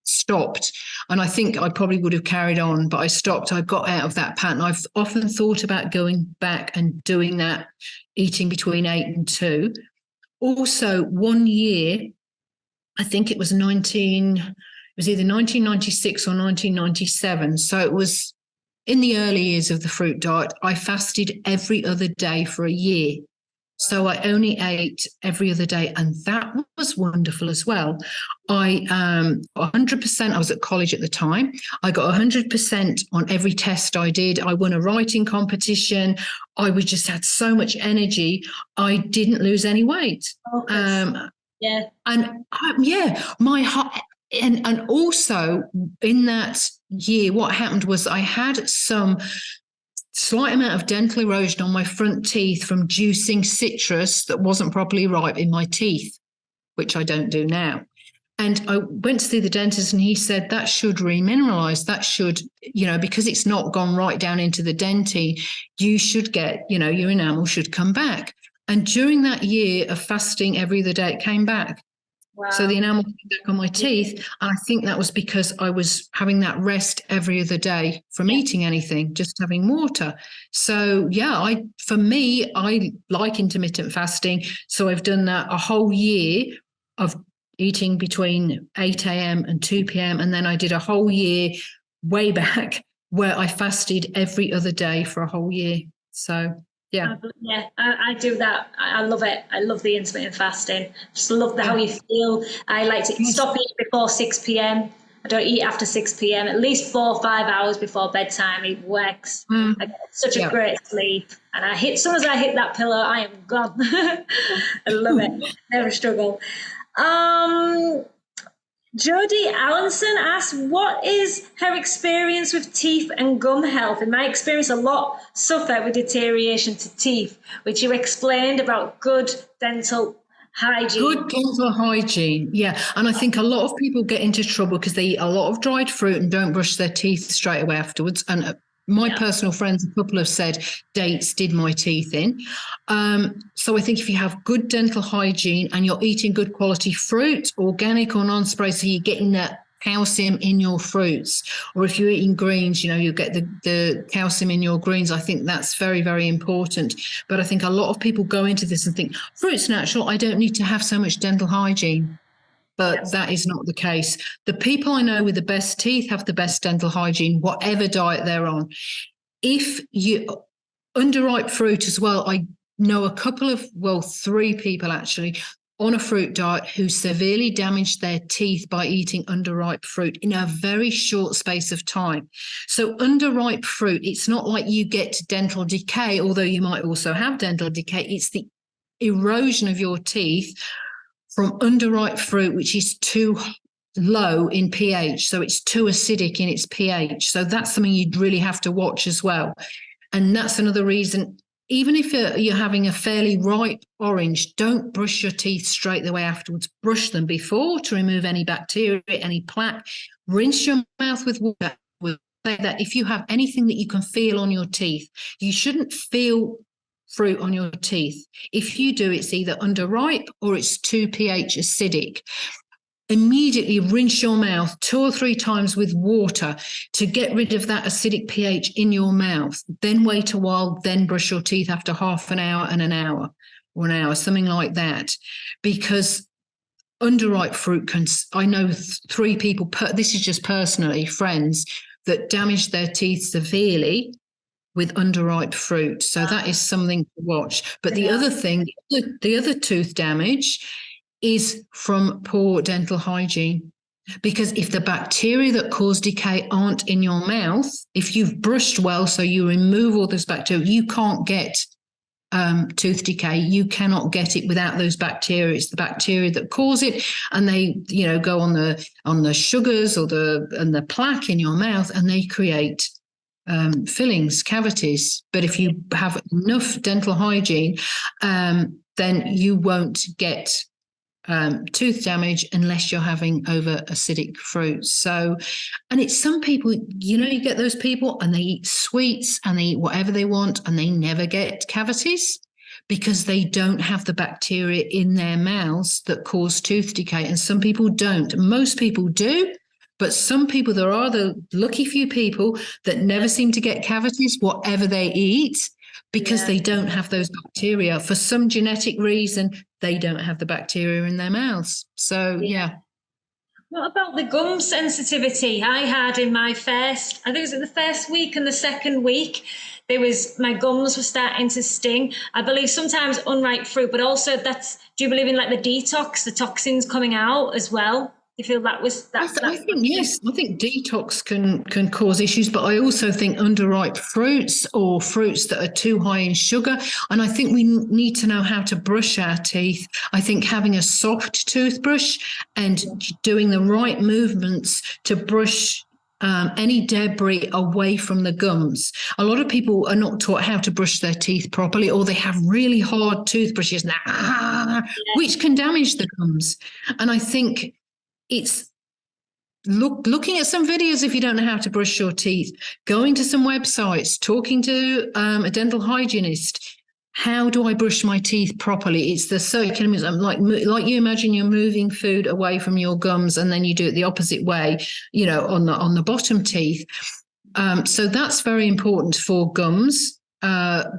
stopped. And I think I probably would have carried on, but I stopped. I got out of that pattern. I've often thought about going back and doing that, eating between 8 and 2. Also, one year, I think it was either 1996 or 1997. So it was in the early years of the fruit diet. I fasted every other day for a year. So I only ate every other day, and that was wonderful as well. I 100%, I was at college at the time. I got 100% on every test I did. I won a writing competition. I just had so much energy. I didn't lose any weight. Yeah. My heart. And also in that year, what happened was I had some slight amount of dental erosion on my front teeth from juicing citrus that wasn't properly ripe in my teeth, which I don't do now. And I went to see the dentist, and he said that should remineralize. That should, because it's not gone right down into the dentine, you should get, your enamel should come back. And during that year of fasting every other day, it came back. Wow. So the enamel came back on my teeth. And I think that was because I was having that rest every other day from eating anything, just having water. So for me, I like intermittent fasting. So I've done that a whole year of eating between 8 a.m. and 2 p.m. And then I did a whole year way back where I fasted every other day for a whole year. So I do that. I love it. I love the intermittent fasting. Just love how you feel. I like to stop eating before 6 p.m. I don't eat after 6 p.m. At least 4 or 5 hours before bedtime. It works. I get such a great sleep. And as soon as I hit that pillow, I am gone. I love it. Never struggle. Jodie Allenson asks, what is her experience with teeth and gum health? In my experience, a lot suffer with deterioration to teeth, which you explained about good dental hygiene. Good dental hygiene, yeah. And I think a lot of people get into trouble because they eat a lot of dried fruit and don't brush their teeth straight away afterwards. And my personal friends, a couple have said dates did my teeth in. So I think if you have good dental hygiene and you're eating good quality fruit, organic or non-spray, so you're getting that calcium in your fruits, or if you're eating greens, you get the calcium in your greens. I think that's very, very important. But I think a lot of people go into this and think fruit's natural, I don't need to have so much dental hygiene. But that is not the case. The people I know with the best teeth have the best dental hygiene, whatever diet they're on. If you underripe fruit as well, I know three people actually on a fruit diet who severely damaged their teeth by eating underripe fruit in a very short space of time. So underripe fruit, it's not like you get dental decay, although you might also have dental decay. It's the erosion of your teeth from underripe fruit, which is too low in pH. So it's too acidic in its pH. So that's something you'd really have to watch as well. And that's another reason, even if you're having a fairly ripe orange, don't brush your teeth straight away afterwards. Brush them before to remove any bacteria, any plaque. Rinse your mouth with water. say that if you have anything that you can feel on your teeth, you shouldn't feel fruit on your teeth. If you do, it's either underripe or it's 2 pH acidic. Immediately rinse your mouth 2 or 3 times with water to get rid of that acidic pH in your mouth. Then wait a while, then brush your teeth after half an hour and an hour or an hour, something like that. Because underripe fruit can, I know 3 people, this is just personally, friends, that damaged their teeth severely with underripe fruit. So that is something to watch. But the other thing, the other tooth damage is from poor dental hygiene. Because if the bacteria that cause decay aren't in your mouth, if you've brushed well, so you remove all those bacteria, you can't get tooth decay. You cannot get it without those bacteria. It's the bacteria that cause it, and they, go on the sugars or the plaque in your mouth, and they create fillings, cavities. But if you have enough dental hygiene, then you won't get tooth damage unless you're having over acidic fruits. So, and it's some people, you get those people and they eat sweets and they eat whatever they want and they never get cavities because they don't have the bacteria in their mouths that cause tooth decay. And some people don't. Most people do. But some people, there are the lucky few people that never seem to get cavities, whatever they eat, because they don't have those bacteria. For some genetic reason, they don't have the bacteria in their mouths. So, What about the gum sensitivity I had in my I think it was in the first week and the second week, my gums were starting to sting. I believe sometimes unripe fruit, but also do you believe in like the detox, the toxins coming out as well? You feel that was that? I think yes. I think detox can cause issues, but I also think underripe fruits or fruits that are too high in sugar. And I think we need to know how to brush our teeth. I think having a soft toothbrush and doing the right movements to brush any debris away from the gums. A lot of people are not taught how to brush their teeth properly, or they have really hard toothbrushes, which can damage the gums. And I think it's looking at some videos if you don't know how to brush your teeth, going to some websites, talking to a dental hygienist. How do I brush my teeth properly? It's the circular movement, like you imagine you're moving food away from your gums, and then you do it the opposite way, on the bottom teeth. So that's very important for gums.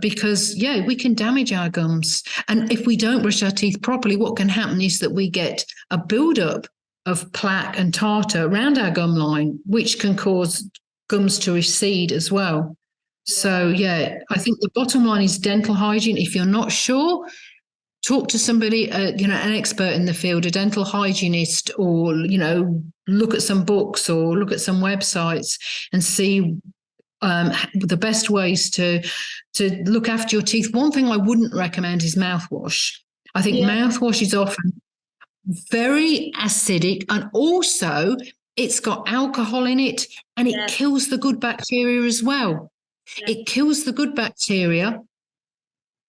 Because we can damage our gums, and if we don't brush our teeth properly, what can happen is that we get a buildup of plaque and tartar around our gum line, which can cause gums to recede as well. So, I think the bottom line is dental hygiene. If you're not sure, talk to somebody, an expert in the field, a dental hygienist, or, look at some books or look at some websites and see the best ways to look after your teeth. One thing I wouldn't recommend is mouthwash. I think mouthwash is often very acidic, and also it's got alcohol in it, and it kills the good bacteria as well. It kills the good bacteria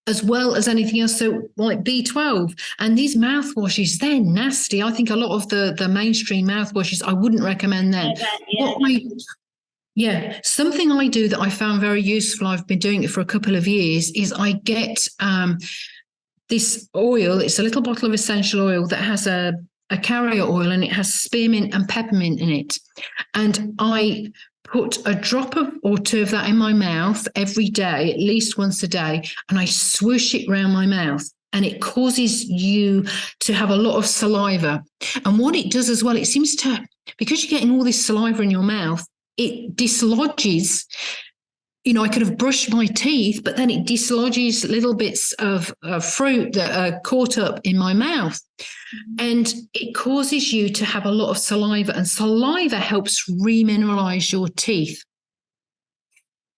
as well as anything else. So like B12, and these mouthwashes, they're nasty. I think a lot of the mainstream mouthwashes, I wouldn't recommend them. Something I do that I found very useful, I've been doing it for a couple of years, is I get this oil. It's a little bottle of essential oil that has a carrier oil, and it has spearmint and peppermint in it. And I put a drop or 2 of that in my mouth every day, at least once a day, and I swoosh it around my mouth. And it causes you to have a lot of saliva. And what it does as well, it seems to, because you're getting all this saliva in your mouth, it dislodges. I could have brushed my teeth, but then it dislodges little bits of fruit that are caught up in my mouth. And it causes you to have a lot of saliva, and saliva helps remineralize your teeth.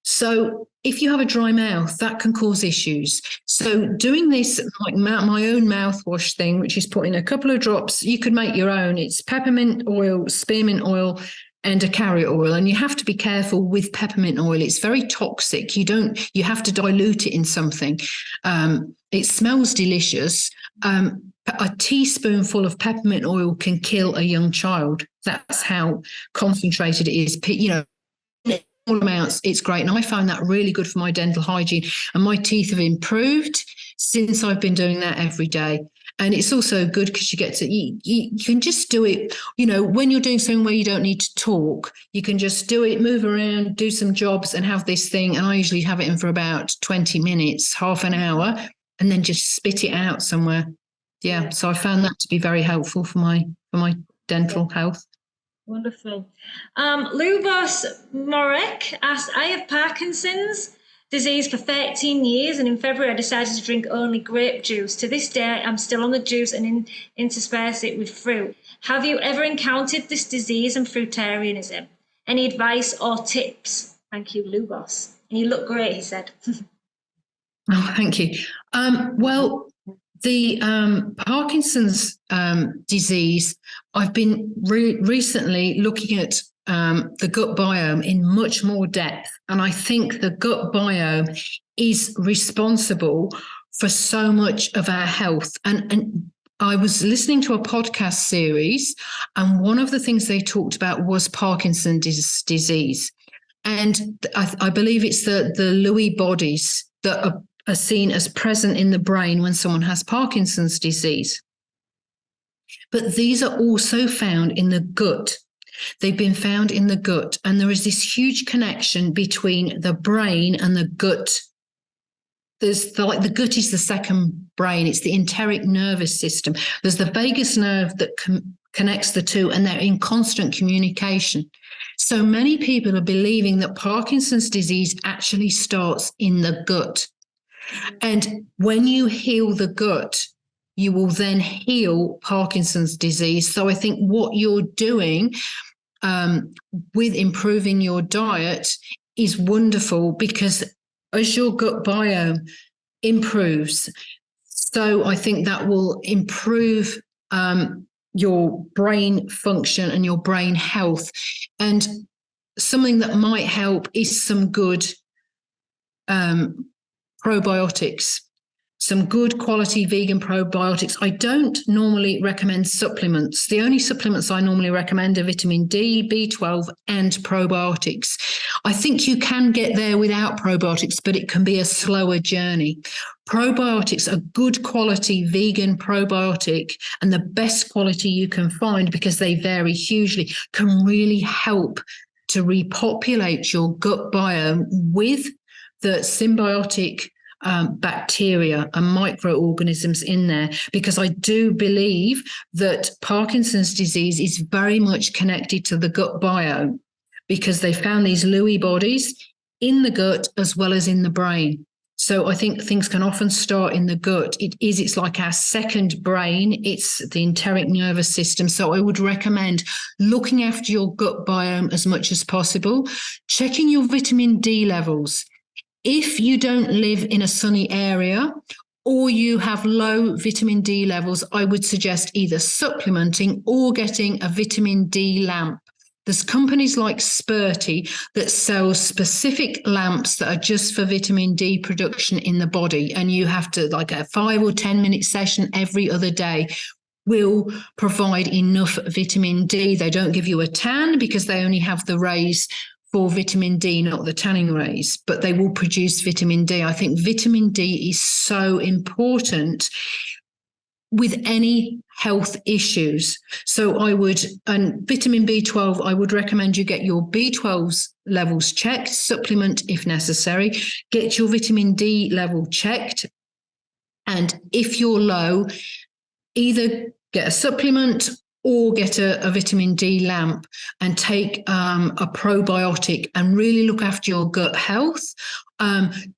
So if you have a dry mouth, that can cause issues. So doing this, like my own mouthwash thing, which is putting a couple of drops, you could make your own. It's peppermint oil, spearmint oil, and a carrier oil. And you have to be careful with peppermint oil. It's very toxic. You have to dilute it in something. It smells delicious. A teaspoonful of peppermint oil can kill a young child. That's how concentrated it is. amounts, it's great. And I found that really good for my dental hygiene. And my teeth have improved since I've been doing that every day. And it's also good because you get to, you can just do it, when you're doing something where you don't need to talk, you can just do it, move around, do some jobs and have this thing. And I usually have it in for about 20 minutes, half an hour, and then just spit it out somewhere. Yeah. So I found that to be very helpful for my dental health. Wonderful. Lubos Morek asked, I have Parkinson's disease for 13 years, and in February I decided to drink only grape juice. To this day, I'm still on the juice and intersperse it with fruit. Have you ever encountered this disease and fruitarianism? Any advice or tips? Thank you, Lubos. And you look great, he said. Oh, thank you. Well, the Parkinson's disease, I've been recently looking at the gut biome in much more depth. And I think the gut biome is responsible for so much of our health. And I was listening to a podcast series, and one of the things they talked about was Parkinson's disease. And I believe it's the Lewy bodies that are seen as present in the brain when someone has Parkinson's disease. But these are also found in the gut. They've been found in the gut, and there is this huge connection between the brain and the gut. The gut is the second brain. It's the enteric nervous system. There's the vagus nerve that connects the two, and they're in constant communication. So many people are believing that Parkinson's disease actually starts in the gut. And when you heal the gut, you will then heal Parkinson's disease. So I think what you're doing with improving your diet is wonderful, because as your gut biome improves, so I think that will improve your brain function and your brain health. And something that might help is some good probiotics, some good quality vegan probiotics. I don't normally recommend supplements. The only supplements I normally recommend are vitamin D, B12, and probiotics. I think you can get there without probiotics, but it can be a slower journey. Probiotics are good quality vegan probiotic, and the best quality you can find, because they vary hugely, can really help to repopulate your gut biome with the symbiotic bacteria and microorganisms in there, because I do believe that Parkinson's disease is very much connected to the gut biome, because they found these Lewy bodies in the gut as well as in the brain. So I think things can often start in the gut. It's like our second brain. It's the enteric nervous system. So I would recommend looking after your gut biome as much as possible, checking your vitamin D levels. If you don't live in a sunny area or you have low vitamin D levels, I would suggest either supplementing or getting a vitamin D lamp. There's companies like Spurty that sell specific lamps that are just for vitamin D production in the body. And you have to, like a 5 or 10 minute session every other day will provide enough vitamin D. They don't give you a tan because they only have the rays for vitamin D, not the tanning rays, but they will produce vitamin D. I think vitamin D is so important with any health issues. So and vitamin B12, I would recommend you get your B12 levels checked, supplement if necessary, get your vitamin D level checked. And if you're low, either get a supplement or get a vitamin D lamp and take a probiotic and really look after your gut health.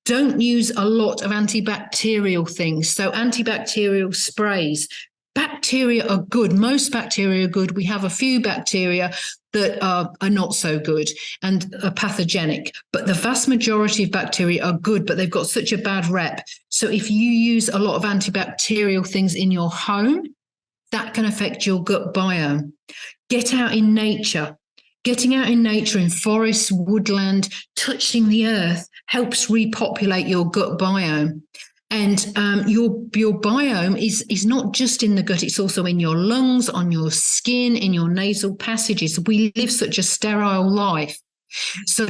Don't use a lot of antibacterial things. So antibacterial sprays, bacteria are good. Most bacteria are good. We have a few bacteria that are not so good and are pathogenic, but the vast majority of bacteria are good, but they've got such a bad rep. So if you use a lot of antibacterial things in your home, that can affect your gut biome. Get out in nature. Getting out in nature, in forests, woodland, touching the earth helps repopulate your gut biome. And your biome is not just in the gut, it's also in your lungs, on your skin, in your nasal passages. We live such a sterile life. So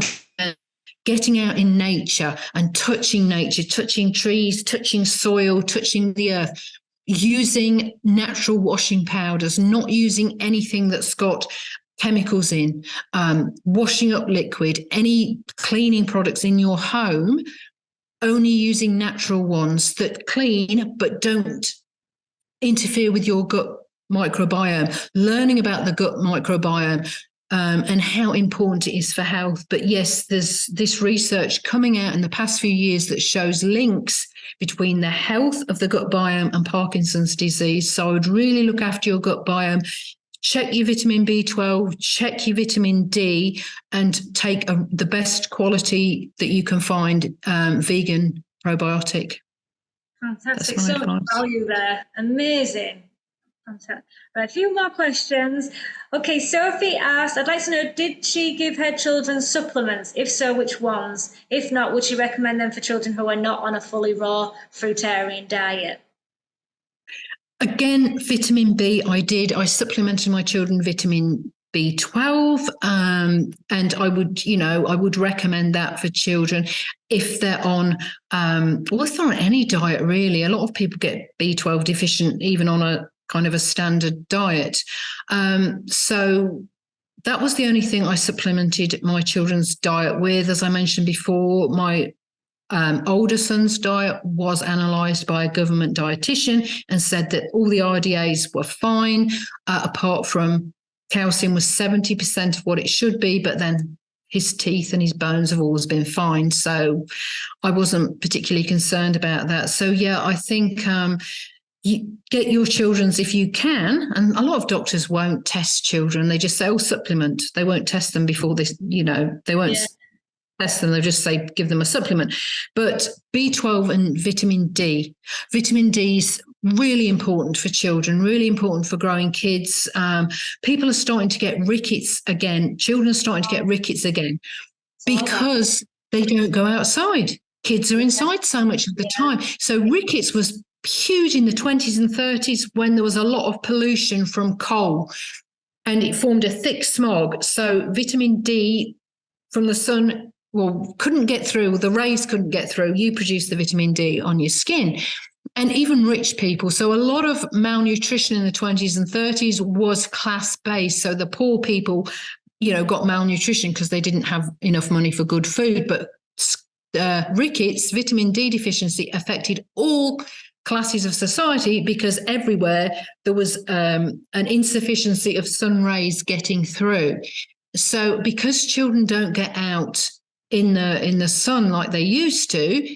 getting out in nature and touching nature, touching trees, touching soil, touching the earth, using natural washing powders, not using anything that's got chemicals in, washing up liquid, any cleaning products in your home, only using natural ones that clean but don't interfere with your gut microbiome, learning about the gut microbiome, and how important it is for health. But yes, there's this research coming out in the past few years that shows links between the health of the gut biome and Parkinson's disease. So I would really look after your gut biome. Check your vitamin B12, check your vitamin D, and take the best quality that you can find vegan probiotic. Fantastic. So much value there. Amazing. Fantastic. Right, a few more questions. Okay, Sophie asked, I'd like to know, did she give her children supplements? If so, which ones? If not, would she recommend them for children who are not on a fully raw fruitarian diet? Again, vitamin B, I supplemented my children vitamin B12, and I would recommend that for children if they're on, if they're on any diet really. A lot of people get B12 deficient even on a kind of a standard diet. So that was the only thing I supplemented my children's diet with. As I mentioned before, my older son's diet was analysed by a government dietitian and said that all the RDAs were fine, apart from calcium was 70% of what it should be, but then his teeth and his bones have always been fine. So I wasn't particularly concerned about that. So yeah, I think you get your children's if you can, and a lot of doctors won't test children. They just say, oh, supplement. They won't test them before this, they won't test them. They'll just say, give them a supplement. But B12 and vitamin D. Vitamin D's really important for children, really important for growing kids. People are starting to get rickets again. Children are starting to get rickets again because they don't go outside. Kids are inside so much of the time. So rickets was huge in the 20s and 30s when there was a lot of pollution from coal and it formed a thick smog. So vitamin D from the sun couldn't get through, the rays couldn't get through. You produce the vitamin D on your skin. And even rich people. So a lot of malnutrition in the 20s and 30s was class-based. So the poor people, got malnutrition because they didn't have enough money for good food. But rickets, vitamin D deficiency, affected all classes of society because everywhere there was an insufficiency of sun rays getting through. So because children don't get out in the sun like they used to,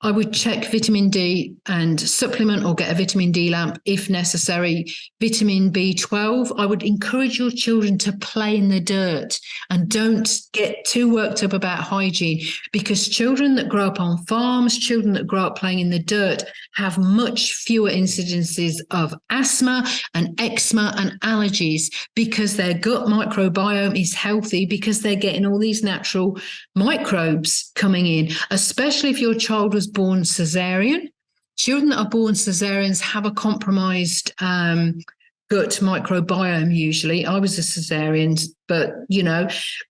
I would check vitamin D and supplement or get a vitamin D lamp if necessary. Vitamin B12, I would encourage your children to play in the dirt and don't get too worked up about hygiene, because children that grow up on farms, children that grow up playing in the dirt have much fewer incidences of asthma and eczema and allergies because their gut microbiome is healthy, because they're getting all these natural microbes coming in, especially if your child was born cesarean. Children that are born cesareans have a compromised gut microbiome usually. I was a cesarean, but,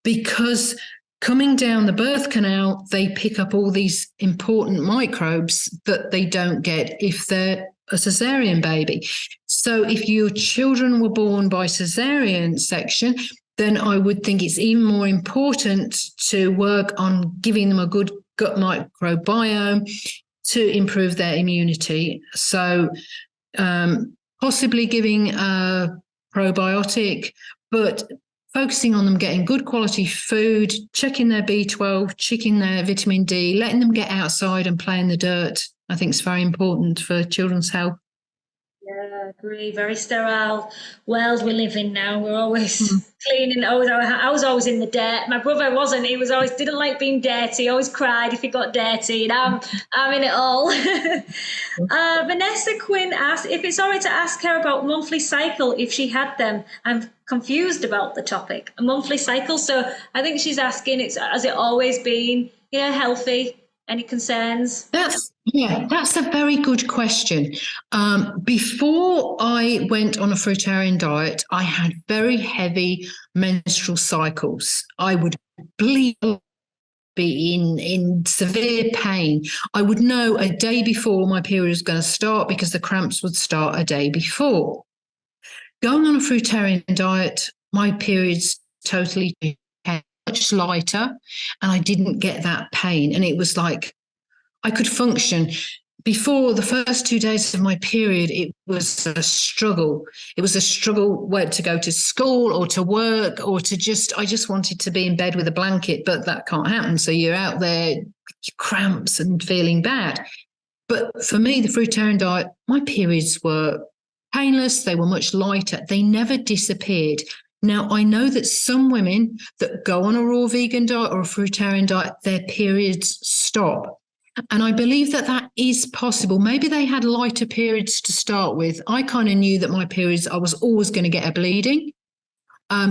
because coming down the birth canal, they pick up all these important microbes that they don't get if they're a cesarean baby. So if your children were born by cesarean section, then I would think it's even more important to work on giving them a good gut microbiome to improve their immunity. So possibly giving a probiotic, but focusing on them getting good quality food, checking their B12, checking their vitamin D, letting them get outside and play in the dirt, I think is very important for children's health. Yeah, I agree. Very sterile world we live in now. We're always cleaning. I was always in the dirt. My brother wasn't. He was always didn't like being dirty. Always cried if he got dirty. And I'm in it all. Vanessa Quinn asked if it's all right to ask her about monthly cycle if she had them. I'm confused about the topic. A monthly cycle. So I think she's asking, has it always been, healthy? Any concerns? That's a very good question. Before I went on a fruitarian diet, I had very heavy menstrual cycles. I would bleed be in severe pain. I would know a day before my period was going to start because the cramps would start a day before. Going on a fruitarian diet, my periods totally much lighter, and I didn't get that pain. And it was like I could function. Before the first 2 days of my period, it was a struggle. It was a struggle where to go to school or to work or to I just wanted to be in bed with a blanket, but that can't happen. So you're out there, cramps and feeling bad. But for me, the fruitarian diet, my periods were painless. They were much lighter. They never disappeared. Now, I know that some women that go on a raw vegan diet or a fruitarian diet, their periods stop. And I believe that that is possible. Maybe they had lighter periods to start with. I kind of knew that my periods, I was always going to get a bleeding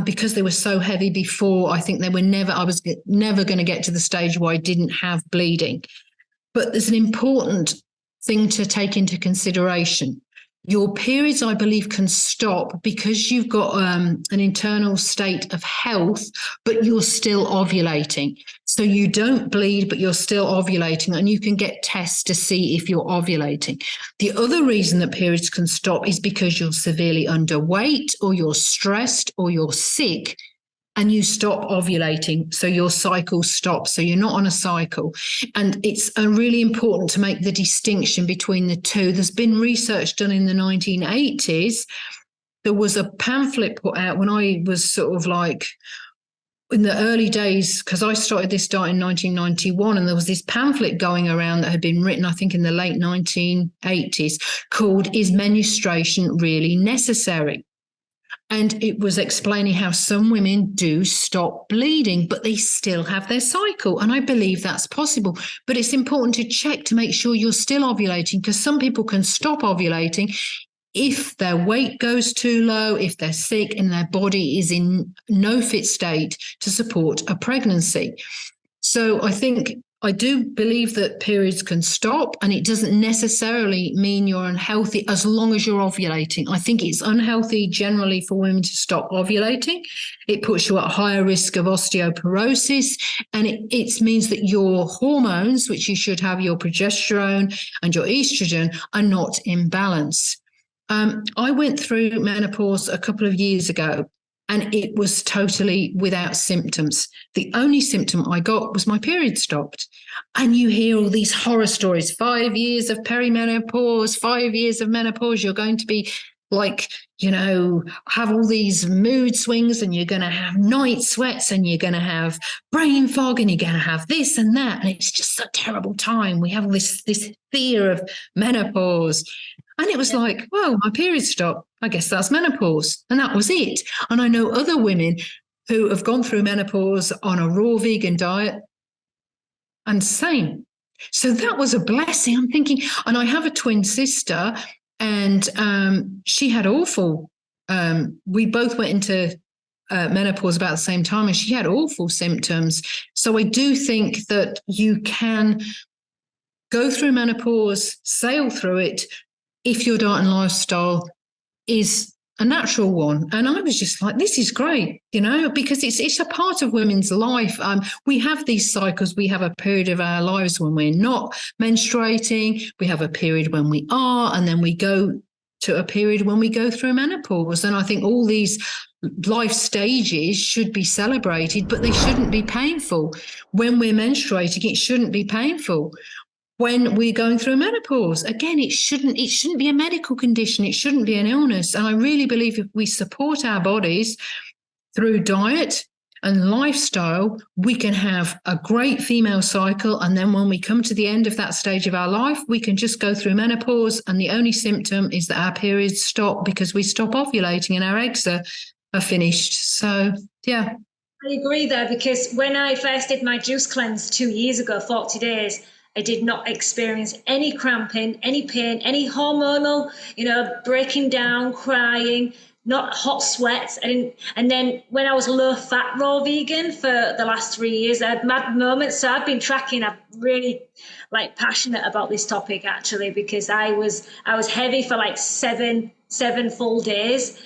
because they were so heavy before. I think I was never going to get to the stage where I didn't have bleeding. But there's an important thing to take into consideration. Your periods, I believe, can stop because you've got an internal state of health, but you're still ovulating. So you don't bleed, but you're still ovulating, and you can get tests to see if you're ovulating. The other reason that periods can stop is because you're severely underweight, or you're stressed, or you're sick, and you stop ovulating. So your cycle stops. So you're not on a cycle. And it's really important to make the distinction between the two. There's been research done in the 1980s. There was a pamphlet put out when I was sort of like in the early days, because I started this diet in 1991, and there was this pamphlet going around that had been written, I think, in the late 1980s called "Is Menstruation Really Necessary?" And it was explaining how some women do stop bleeding, but they still have their cycle. And I believe that's possible. But it's important to check to make sure you're still ovulating, because some people can stop ovulating if their weight goes too low, if they're sick and their body is in no fit state to support a pregnancy. So I do believe that periods can stop, and it doesn't necessarily mean you're unhealthy as long as you're ovulating. I think it's unhealthy generally for women to stop ovulating. It puts you at a higher risk of osteoporosis, and it means that your hormones, which you should have, your progesterone and your estrogen, are not in balance. I went through menopause a couple of years ago, and it was totally without symptoms. The only symptom I got was my period stopped. And you hear all these horror stories, 5 years of perimenopause, 5 years of menopause, you're going to be like, have all these mood swings, and you're going to have night sweats, and you're going to have brain fog, and you're going to have this and that. And it's just a terrible time. We have this fear of menopause. And it was like, well, my period stopped. I guess that's menopause. And that was it. And I know other women who have gone through menopause on a raw vegan diet, and same. So that was a blessing. I'm thinking, and I have a twin sister, and she had awful, we both went into menopause about the same time, and she had awful symptoms. So I do think that you can go through menopause, sail through it, if your diet and lifestyle is a natural one. And I was just like, this is great, because it's a part of women's life. We have these cycles. We have a period of our lives when we're not menstruating. We have a period when we are, and then we go to a period when we go through menopause. And I think all these life stages should be celebrated, but they shouldn't be painful. When we're menstruating, it shouldn't be painful. When we're going through menopause, again, it shouldn't be a medical condition. It shouldn't be an illness. And I really believe if we support our bodies through diet and lifestyle, we can have a great female cycle. And then when we come to the end of that stage of our life, we can just go through menopause. And the only symptom is that our periods stop because we stop ovulating and our eggs are finished. So, yeah. I agree there, because when I first did my juice cleanse 2 years ago, 40 days, I did not experience any cramping, any pain, any hormonal, breaking down, crying, not hot sweats. And then when I was low fat raw vegan for the last 3 years, I had mad moments. So I've been tracking. I'm really passionate about this topic, actually, because I was heavy for like seven full days,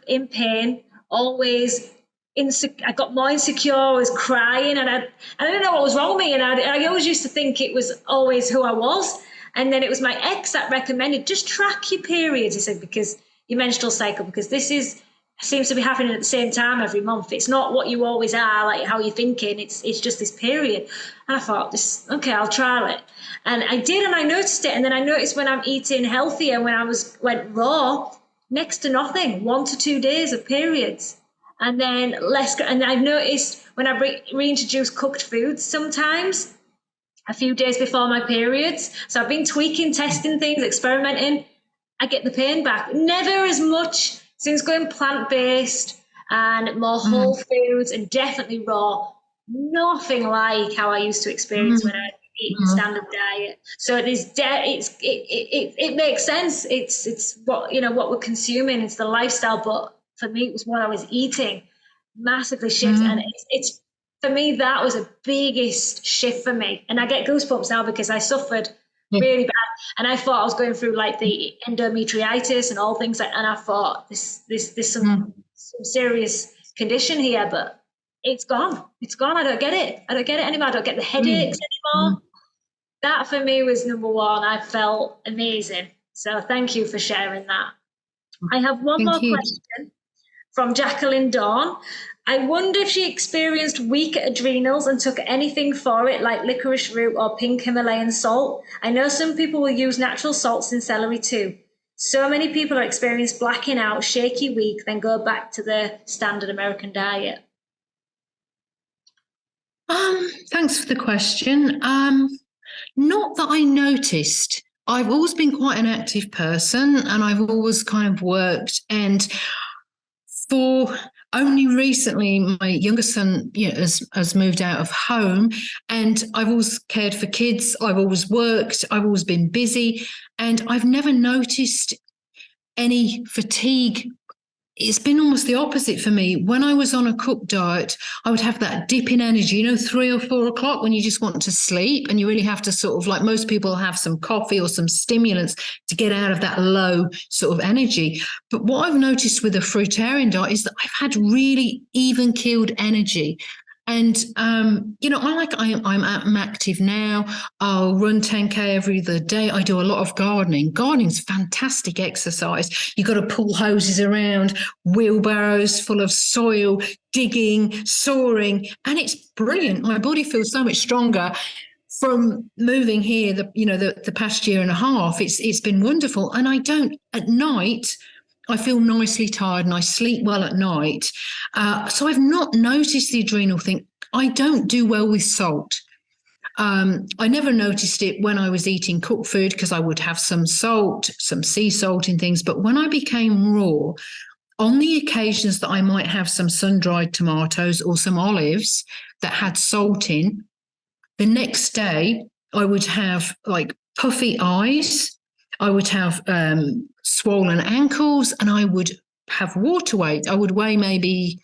in pain, always I got more insecure. I was crying, and I didn't know what was wrong with me. And I always used to think it was always who I was. And then it was my ex that recommended just track your periods. He said, because your menstrual cycle, because this is seems to be happening at the same time every month. It's not what you always are, like how you're thinking. It's just this period. And I thought, this okay, I'll try it. And I did, and I noticed it. And then I noticed when I'm eating healthier, when went raw, next to nothing, 1 to 2 days of periods. And then less, and I've noticed when I reintroduce cooked foods sometimes a few days before my periods. So I've been tweaking, testing things, experimenting. I get the pain back. Never as much since going plant-based and more whole foods and definitely raw. Nothing like how I used to experience when I eat a standard diet. So it is it makes sense. It's what what we're consuming. It's the lifestyle, but for me, it was what I was eating. Massively shift, and it's for me that was a biggest shift for me. And I get goosebumps now because I suffered really bad, and I thought I was going through like the endometriitis and all things like. And I thought this some serious condition here, but it's gone. It's gone. I don't get it. I don't get it anymore. I don't get the headaches anymore. That for me was number one. I felt amazing. So thank you for sharing that. I have one more question from Jacqueline Dawn. I wonder if she experienced weak adrenals and took anything for it, like licorice root or pink Himalayan salt. I know some people will use natural salts in celery too. So many people are experiencing blacking out, shaky week, then go back to the standard American diet. Thanks for the question. Not that I noticed. I've always been quite an active person, and I've always kind of worked. And for only recently, my younger son has moved out of home, and I've always cared for kids. I've always worked. I've always been busy, and I've never noticed any fatigue. It's been almost the opposite for me. When I was on a cooked diet, I would have that dip in energy, 3 or 4 o'clock when you just want to sleep, and you really have to sort of, like most people, have some coffee or some stimulants to get out of that low sort of energy. But what I've noticed with a fruitarian diet is that I've had really even keeled energy. And, I'm active now. I'll run 10K every other day. I do a lot of gardening. Gardening's fantastic exercise. You've got to pull hoses around, wheelbarrows full of soil, digging, sawing, and it's brilliant. My body feels so much stronger from moving here, the past year and a half. It's been wonderful. And I don't, at night, I feel nicely tired and I sleep well at night. So I've not noticed the adrenal thing. I don't do well with salt. I never noticed it when I was eating cooked food because I would have some salt, some sea salt in things. But when I became raw, on the occasions that I might have some sun-dried tomatoes or some olives that had salt in, the next day I would have like puffy eyes. I would have swollen ankles, and I would have water weight. I would weigh maybe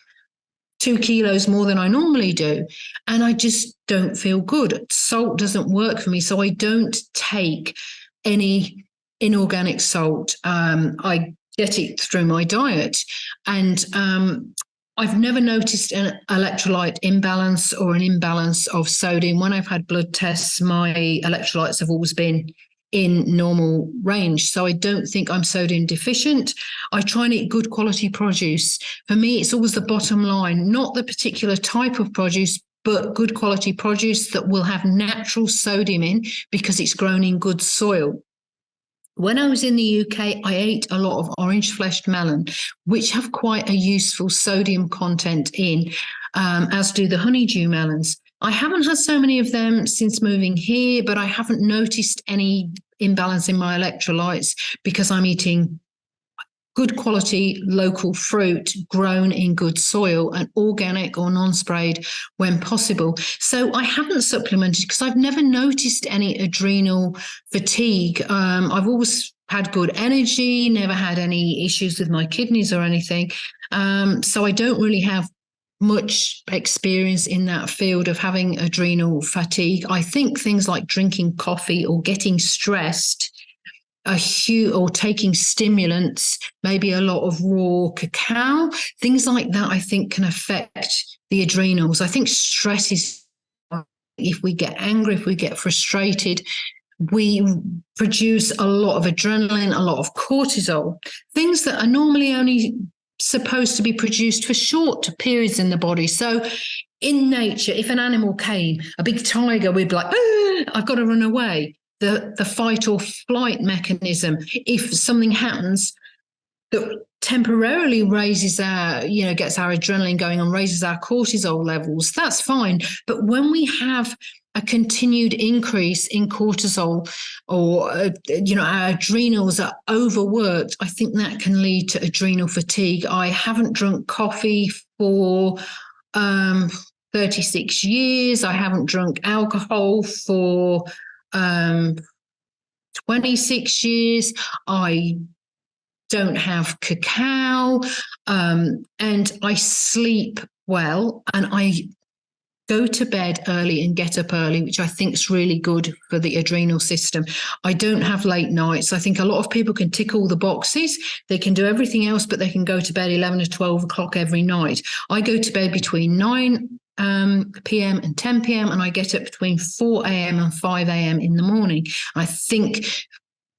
2 kilos more than I normally do. And I just don't feel good. Salt doesn't work for me. So I don't take any inorganic salt. I get it through my diet. And I've never noticed an electrolyte imbalance or an imbalance of sodium. When I've had blood tests, my electrolytes have always been in normal range. So I don't think I'm sodium deficient. I try and eat good quality produce. For me, it's always the bottom line, not the particular type of produce, but good quality produce that will have natural sodium in because it's grown in good soil. When I was in the UK, I ate a lot of orange-fleshed melon, which have quite a useful sodium content in, as do the honeydew melons. I haven't had so many of them since moving here, but I haven't noticed any imbalance in my electrolytes because I'm eating good quality local fruit grown in good soil and organic or non-sprayed when possible. So I haven't supplemented because I've never noticed any adrenal fatigue. I've always had good energy, never had any issues with my kidneys or anything. So I don't really have much experience in that field of having adrenal fatigue. I think things like drinking coffee or getting stressed a huge, or taking stimulants, maybe a lot of raw cacao, things like that, I think can affect the adrenals. I think stress is, if we get angry, if we get frustrated, we produce a lot of adrenaline, a lot of cortisol, things that are normally only supposed to be produced for short periods in the body. So in nature, if an animal came, a big tiger, we'd be like, oh, I've got to run away. The fight or flight mechanism, if something happens that temporarily raises our, gets our adrenaline going and raises our cortisol levels, that's fine. But when we have a continued increase in cortisol, or our adrenals are overworked, I think that can lead to adrenal fatigue. I haven't drunk coffee for 36 years. I haven't drunk alcohol for 26 years. I don't have cacao, and I sleep well, and I go to bed early and get up early, which I think is really good for the adrenal system. I don't have late nights. I think a lot of people can tick all the boxes. They can do everything else, but they can go to bed 11 or 12 o'clock every night. I go to bed between 9 p.m. and 10 p.m. and I get up between 4 a.m. and 5 a.m. in the morning. I think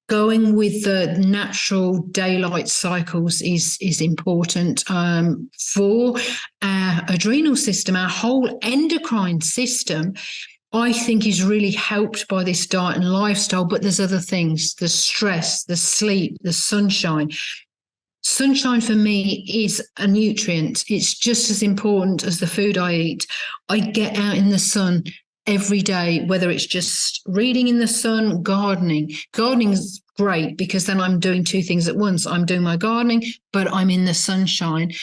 going with the natural daylight cycles is important for our adrenal system. Our whole endocrine system, I think, is really helped by this diet and lifestyle. But there's other things: the stress, the sleep, the sunshine. Sunshine for me is a nutrient. It's just as important as the food I eat. I get out in the sun every day, whether it's just reading in the sun, gardening. Gardening is great because then I'm doing two things at once. I'm doing my gardening, but I'm in the sunshine.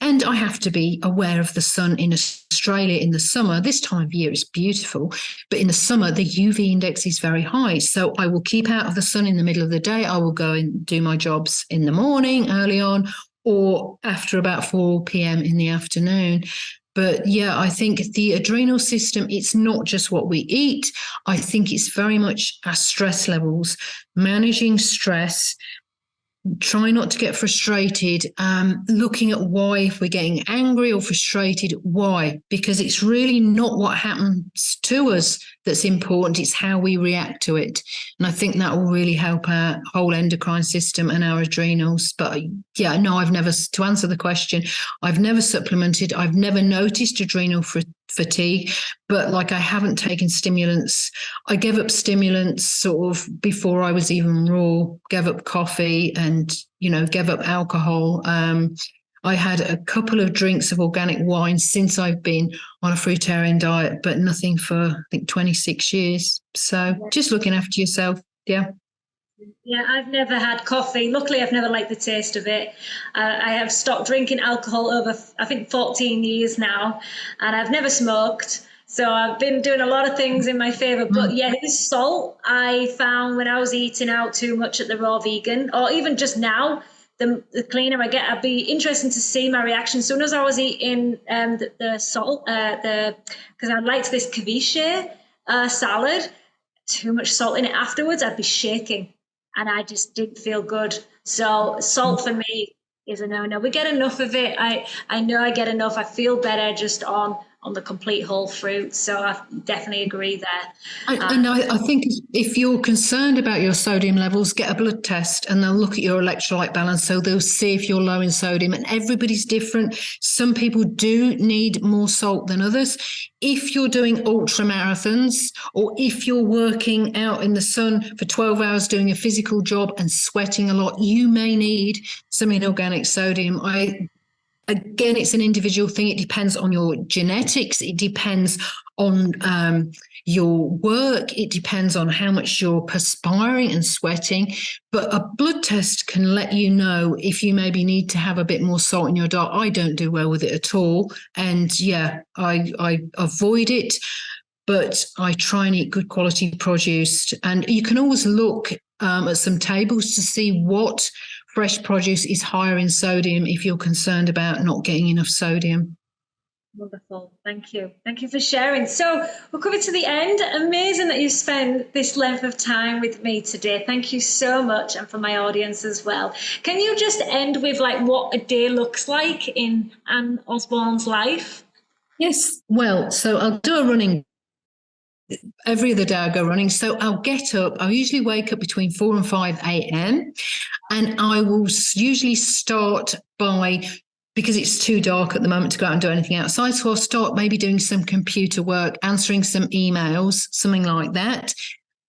And I have to be aware of the sun in Australia in the summer. This time of year is beautiful, but in the summer, the UV index is very high. So I will keep out of the sun in the middle of the day. I will go and do my jobs in the morning, early on, or after about 4 p.m. in the afternoon. But yeah, I think the adrenal system, it's not just what we eat. I think it's very much our stress levels, managing stress, try not to get frustrated, looking at why, if we're getting angry or frustrated, why? Because it's really not what happens to us that's important, it's how we react to it. And I think that will really help our whole endocrine system and our adrenals. But yeah, no, to answer the question, I've never supplemented, I've never noticed adrenal fatigue, but like I haven't taken stimulants. I gave up stimulants sort of before I was even raw, gave up coffee and, gave up alcohol. I had a couple of drinks of organic wine since I've been on a fruitarian diet, but nothing for, I think, 26 years. So just looking after yourself. Yeah. Yeah, I've never had coffee. Luckily, I've never liked the taste of it. I have stopped drinking alcohol over, I think, 14 years now, and I've never smoked. So I've been doing a lot of things in my favor. But yeah, this salt I found when I was eating out too much at the Raw Vegan, or even just now, the cleaner I get, I'd be interested to see my reaction. As soon as I was eating the salt, because I liked this ceviche salad, too much salt in it afterwards, I'd be shaking. And I just didn't feel good. So salt for me is a no-no. We get enough of it. I know I get enough. I feel better just on the complete whole fruit. So I definitely agree there. I think if you're concerned about your sodium levels, get a blood test and they'll look at your electrolyte balance. So they'll see if you're low in sodium, and everybody's different. Some people do need more salt than others. If you're doing ultra marathons, or if you're working out in the sun for 12 hours doing a physical job and sweating a lot, you may need some inorganic sodium. Again, it's an individual thing. It depends on your genetics. It depends on your work. It depends on how much you're perspiring and sweating. But a blood test can let you know if you maybe need to have a bit more salt in your diet. I don't do well with it at all. And yeah, I avoid it, but I try and eat good quality produce. And you can always look at some tables to see what fresh produce is higher in sodium if you're concerned about not getting enough sodium. Wonderful. Thank you. Thank you for sharing. So we're coming to the end. Amazing that you spent this length of time with me today. Thank you so much, and for my audience as well. Can you just end with like what a day looks like in Anne Osborne's life? Yes. Well, so I'll do a running every other day. I go running. So I'll get up. I usually wake up between 4 and 5 a.m. And I will usually start by, because it's too dark at the moment to go out and do anything outside. So I'll start maybe doing some computer work, answering some emails, something like that.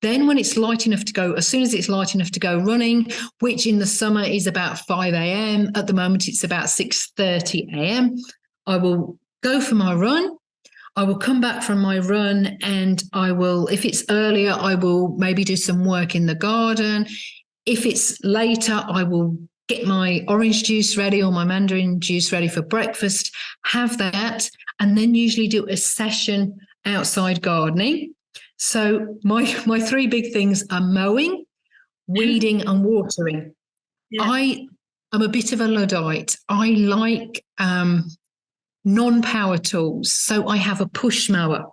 Then when it's light enough to go, as soon as it's light enough to go running, which in the summer is about 5 a.m. At the moment, it's about 6:30 a.m. I will go for my run. I will come back from my run and I will, if it's earlier, I will maybe do some work in the garden. If it's later, I will get my orange juice ready or my mandarin juice ready for breakfast, have that, and then usually do a session outside gardening. So my three big things are mowing, weeding, and watering. Yeah. I am a bit of a Luddite. I like non-power tools. So I have a push mower.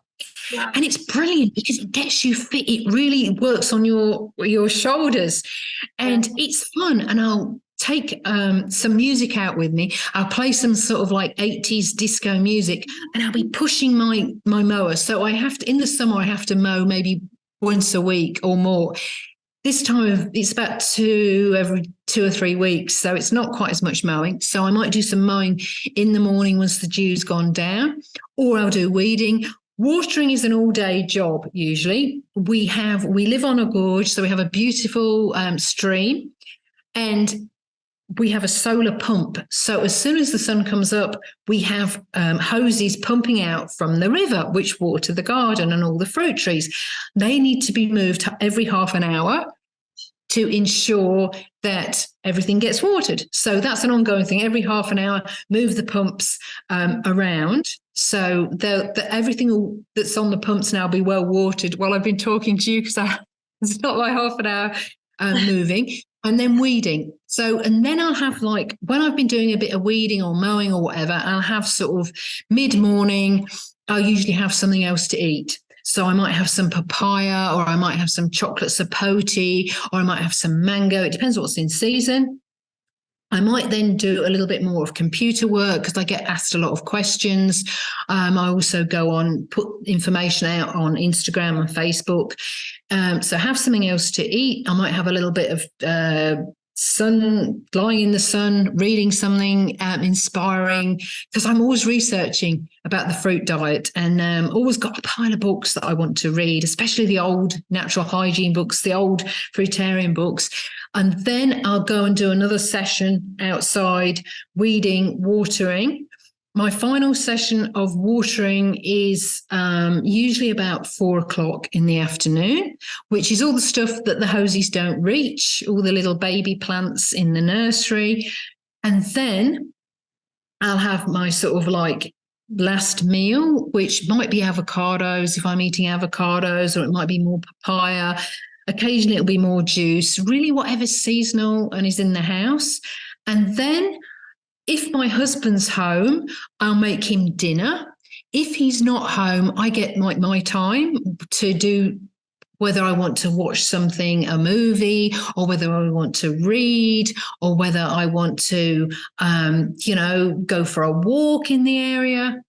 Wow. And it's brilliant because it gets you fit. It really works on your shoulders, and it's fun. And I'll take some music out with me. I'll play some sort of like 80s disco music, and I'll be pushing my mower. So I have to, in the summer, I have to mow maybe once a week or more. This time it's about every 2 or 3 weeks, so it's not quite as much mowing. So I might do some mowing in the morning once the dew's gone down, or I'll do weeding. Watering is an all-day job usually. We live on a gorge, so we have a beautiful stream, and we have a solar pump. So as soon as the sun comes up, we have hoses pumping out from the river, which water the garden and all the fruit trees. They need to be moved every half an hour to ensure that everything gets watered. So that's an ongoing thing. Every half an hour, move the pumps around. So everything that's on the pumps now be well watered while I've been talking to you, because it's not like half an hour moving. And then weeding. So, and then I'll have, like, when I've been doing a bit of weeding or mowing or whatever, I'll have sort of mid-morning, I'll usually have something else to eat. So I might have some papaya, or I might have some chocolate sapote, or I might have some mango. It depends what's in season. I might then do a little bit more of computer work because I get asked a lot of questions. I also go on, put information out on Instagram and Facebook. So have something else to eat. I might have a little bit of lying in the sun, reading something inspiring, because I'm always researching about the fruit diet, and always got a pile of books that I want to read, especially the old natural hygiene books, the old fruitarian books. And then I'll go and do another session outside, weeding, watering. My final session of watering is usually about 4 o'clock in the afternoon, which is all the stuff that the hosies don't reach, all the little baby plants in the nursery. And then I'll have my sort of like last meal, which might be avocados if I'm eating avocados, or it might be more papaya. Occasionally it'll be more juice, really whatever's seasonal and is in the house. And then if my husband's home, I'll make him dinner. If he's not home, I get my time to do, whether I want to watch something, a movie, or whether I want to read, or whether I want to, go for a walk in the area.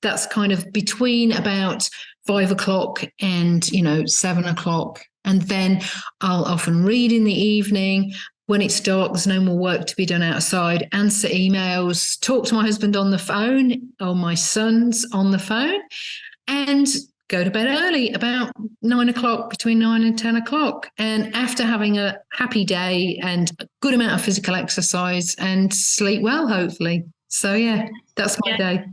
That's kind of between about 5 o'clock and, 7 o'clock. And then I'll often read in the evening. When it's dark, there's no more work to be done outside. Answer emails, talk to my husband on the phone, or my sons on the phone, and go to bed early, about 9 o'clock, between 9 and 10 o'clock. And after having a happy day and a good amount of physical exercise, and sleep well, hopefully. So, yeah, that's my day.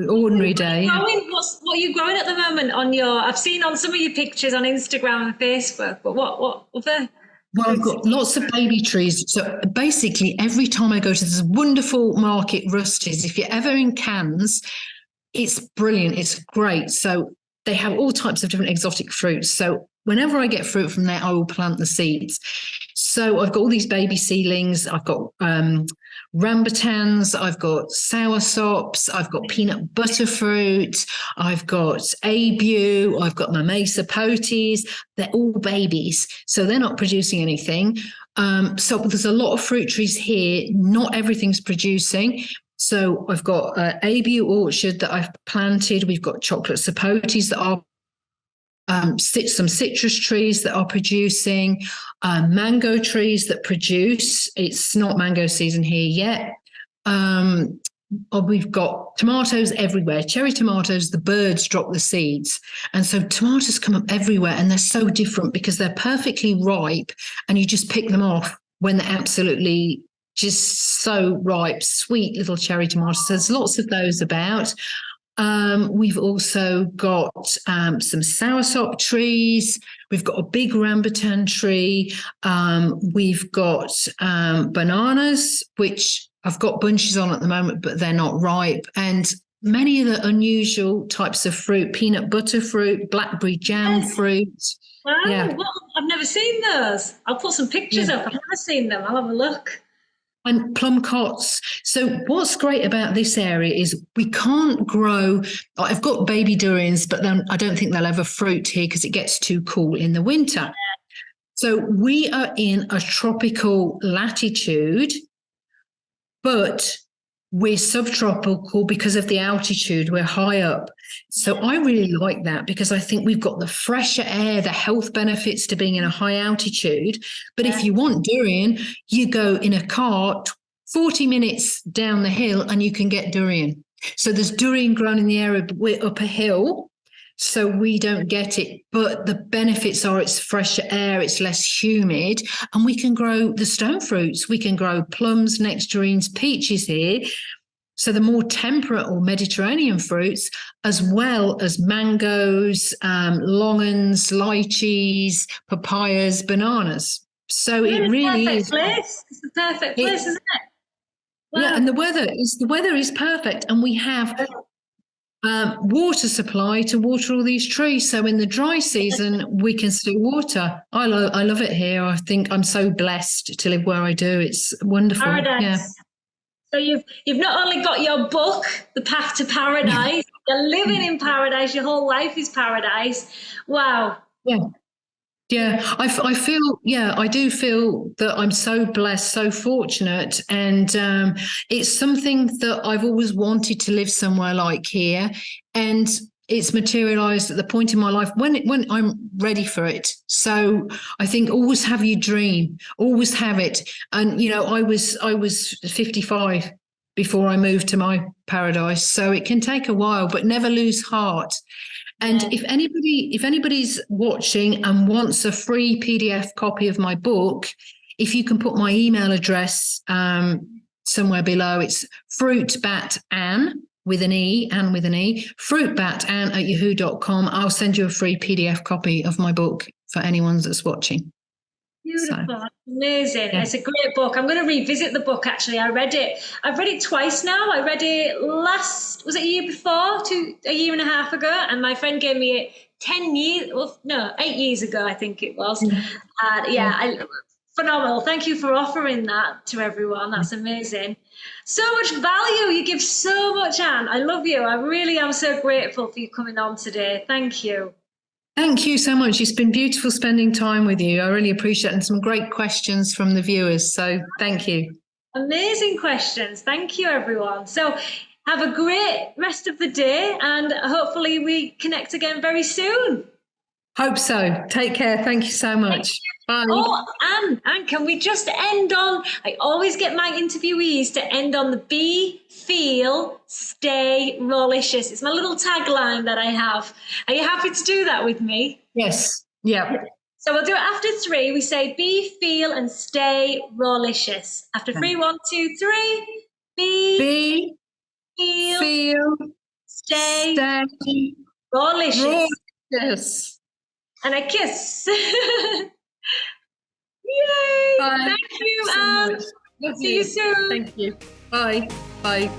Ordinary day. What are you growing at the moment I've seen on some of your pictures on Instagram and Facebook, but what other? Well, I've got lots of baby trees. So basically every time I go to this wonderful market, Rusty's, if you're ever in Cannes, it's brilliant. It's great. So they have all types of different exotic fruits. So whenever I get fruit from there, I will plant the seeds. So I've got all these baby seedlings. I've got rambutans. I've got soursops. I've got peanut butter fruit. I've got abu. I've got mame sapotes. They're all babies, so they're not producing anything. So there's a lot of fruit trees here. Not everything's producing. So I've got abu orchard that I've planted. We've got chocolate sapotes that are some citrus trees that are producing, mango trees that produce. It's not mango season here yet. We've got tomatoes everywhere, cherry tomatoes. The birds drop the seeds. And so tomatoes come up everywhere, and they're so different because they're perfectly ripe and you just pick them off when they're absolutely just so ripe, sweet little cherry tomatoes. There's lots of those about. We've also got some soursop trees. We've got a big rambutan tree. We've got bananas, which I've got bunches on at the moment, but they're not ripe. And many of the unusual types of fruit, peanut butter fruit, blackberry jam fruit. Wow, yeah. I've never seen those. I'll put some pictures up. I've never seen them. I'll have a look. And plum cots. So what's great about this area is we can't grow. I've got baby durians, but then I don't think they'll ever fruit here because it gets too cool in the winter. So we are in a tropical latitude, but we're subtropical because of the altitude. We're high up. So I really like that because I think we've got the fresher air, the health benefits to being in a high altitude. But if you want durian, you go in a cart 40 minutes down the hill and you can get durian. So there's durian grown in the area, but we're up a hill, so we don't get it. But the benefits are it's fresher air, it's less humid, and we can grow the stone fruits. We can grow plums, nectarines, peaches here. So the more temperate or Mediterranean fruits, as well as mangoes, longans, lychees, papayas, bananas. So it really is. It's the perfect place, isn't it? Wow. Yeah, and the weather is perfect, and we have water supply to water all these trees. So in the dry season, we can still water. I love it here. I think I'm so blessed to live where I do. It's wonderful. Paradise. Yeah. So you've not only got your book, The Path to Paradise, you're living in paradise. Your whole life is paradise. Wow. Yeah. Yeah, I feel, I do feel that I'm so blessed, so fortunate. And it's something that I've always wanted to live somewhere like here. And it's materialized at the point in my life when I'm ready for it. So I think always have your dream, always have it. And, I was 55 before I moved to my paradise. So it can take a while, but never lose heart. And if anybody's watching and wants a free PDF copy of my book, if you can put my email address somewhere below, it's fruitbatanne with an E, fruitbatanne@yahoo.com. I'll send you a free PDF copy of my book for anyone that's watching. Beautiful. So, amazing. Yeah. It's a great book. I'm going to revisit the book, actually. I've read it twice now. I read it was it a year before, a year and a half ago? And my friend gave me it 8 years ago, I think it was. Phenomenal. Thank you for offering that to everyone. That's amazing. So much value. You give so much, Anne. I love you. I really am so grateful for you coming on today. Thank you. Thank you so much. It's been beautiful spending time with you. I really appreciate it, and some great questions from the viewers. So thank you. Amazing questions. Thank you, everyone. So have a great rest of the day, and hopefully we connect again very soon. Hope so. Take care. Thank you so much. Bye. Oh, Anne, can we just end on, I always get my interviewees to end on the be, feel, stay, rollicious. It's my little tagline that I have. Are you happy to do that with me? Yes. Yeah. So we'll do it after 3. We say be, feel, and stay, rollicious. After 3, 1, 2, 3. Be, feel, stay, rollicious. Rollicious. And a kiss. Yay! Bye. Thank you, Anne. So See you soon. Thank you. Bye. Bye.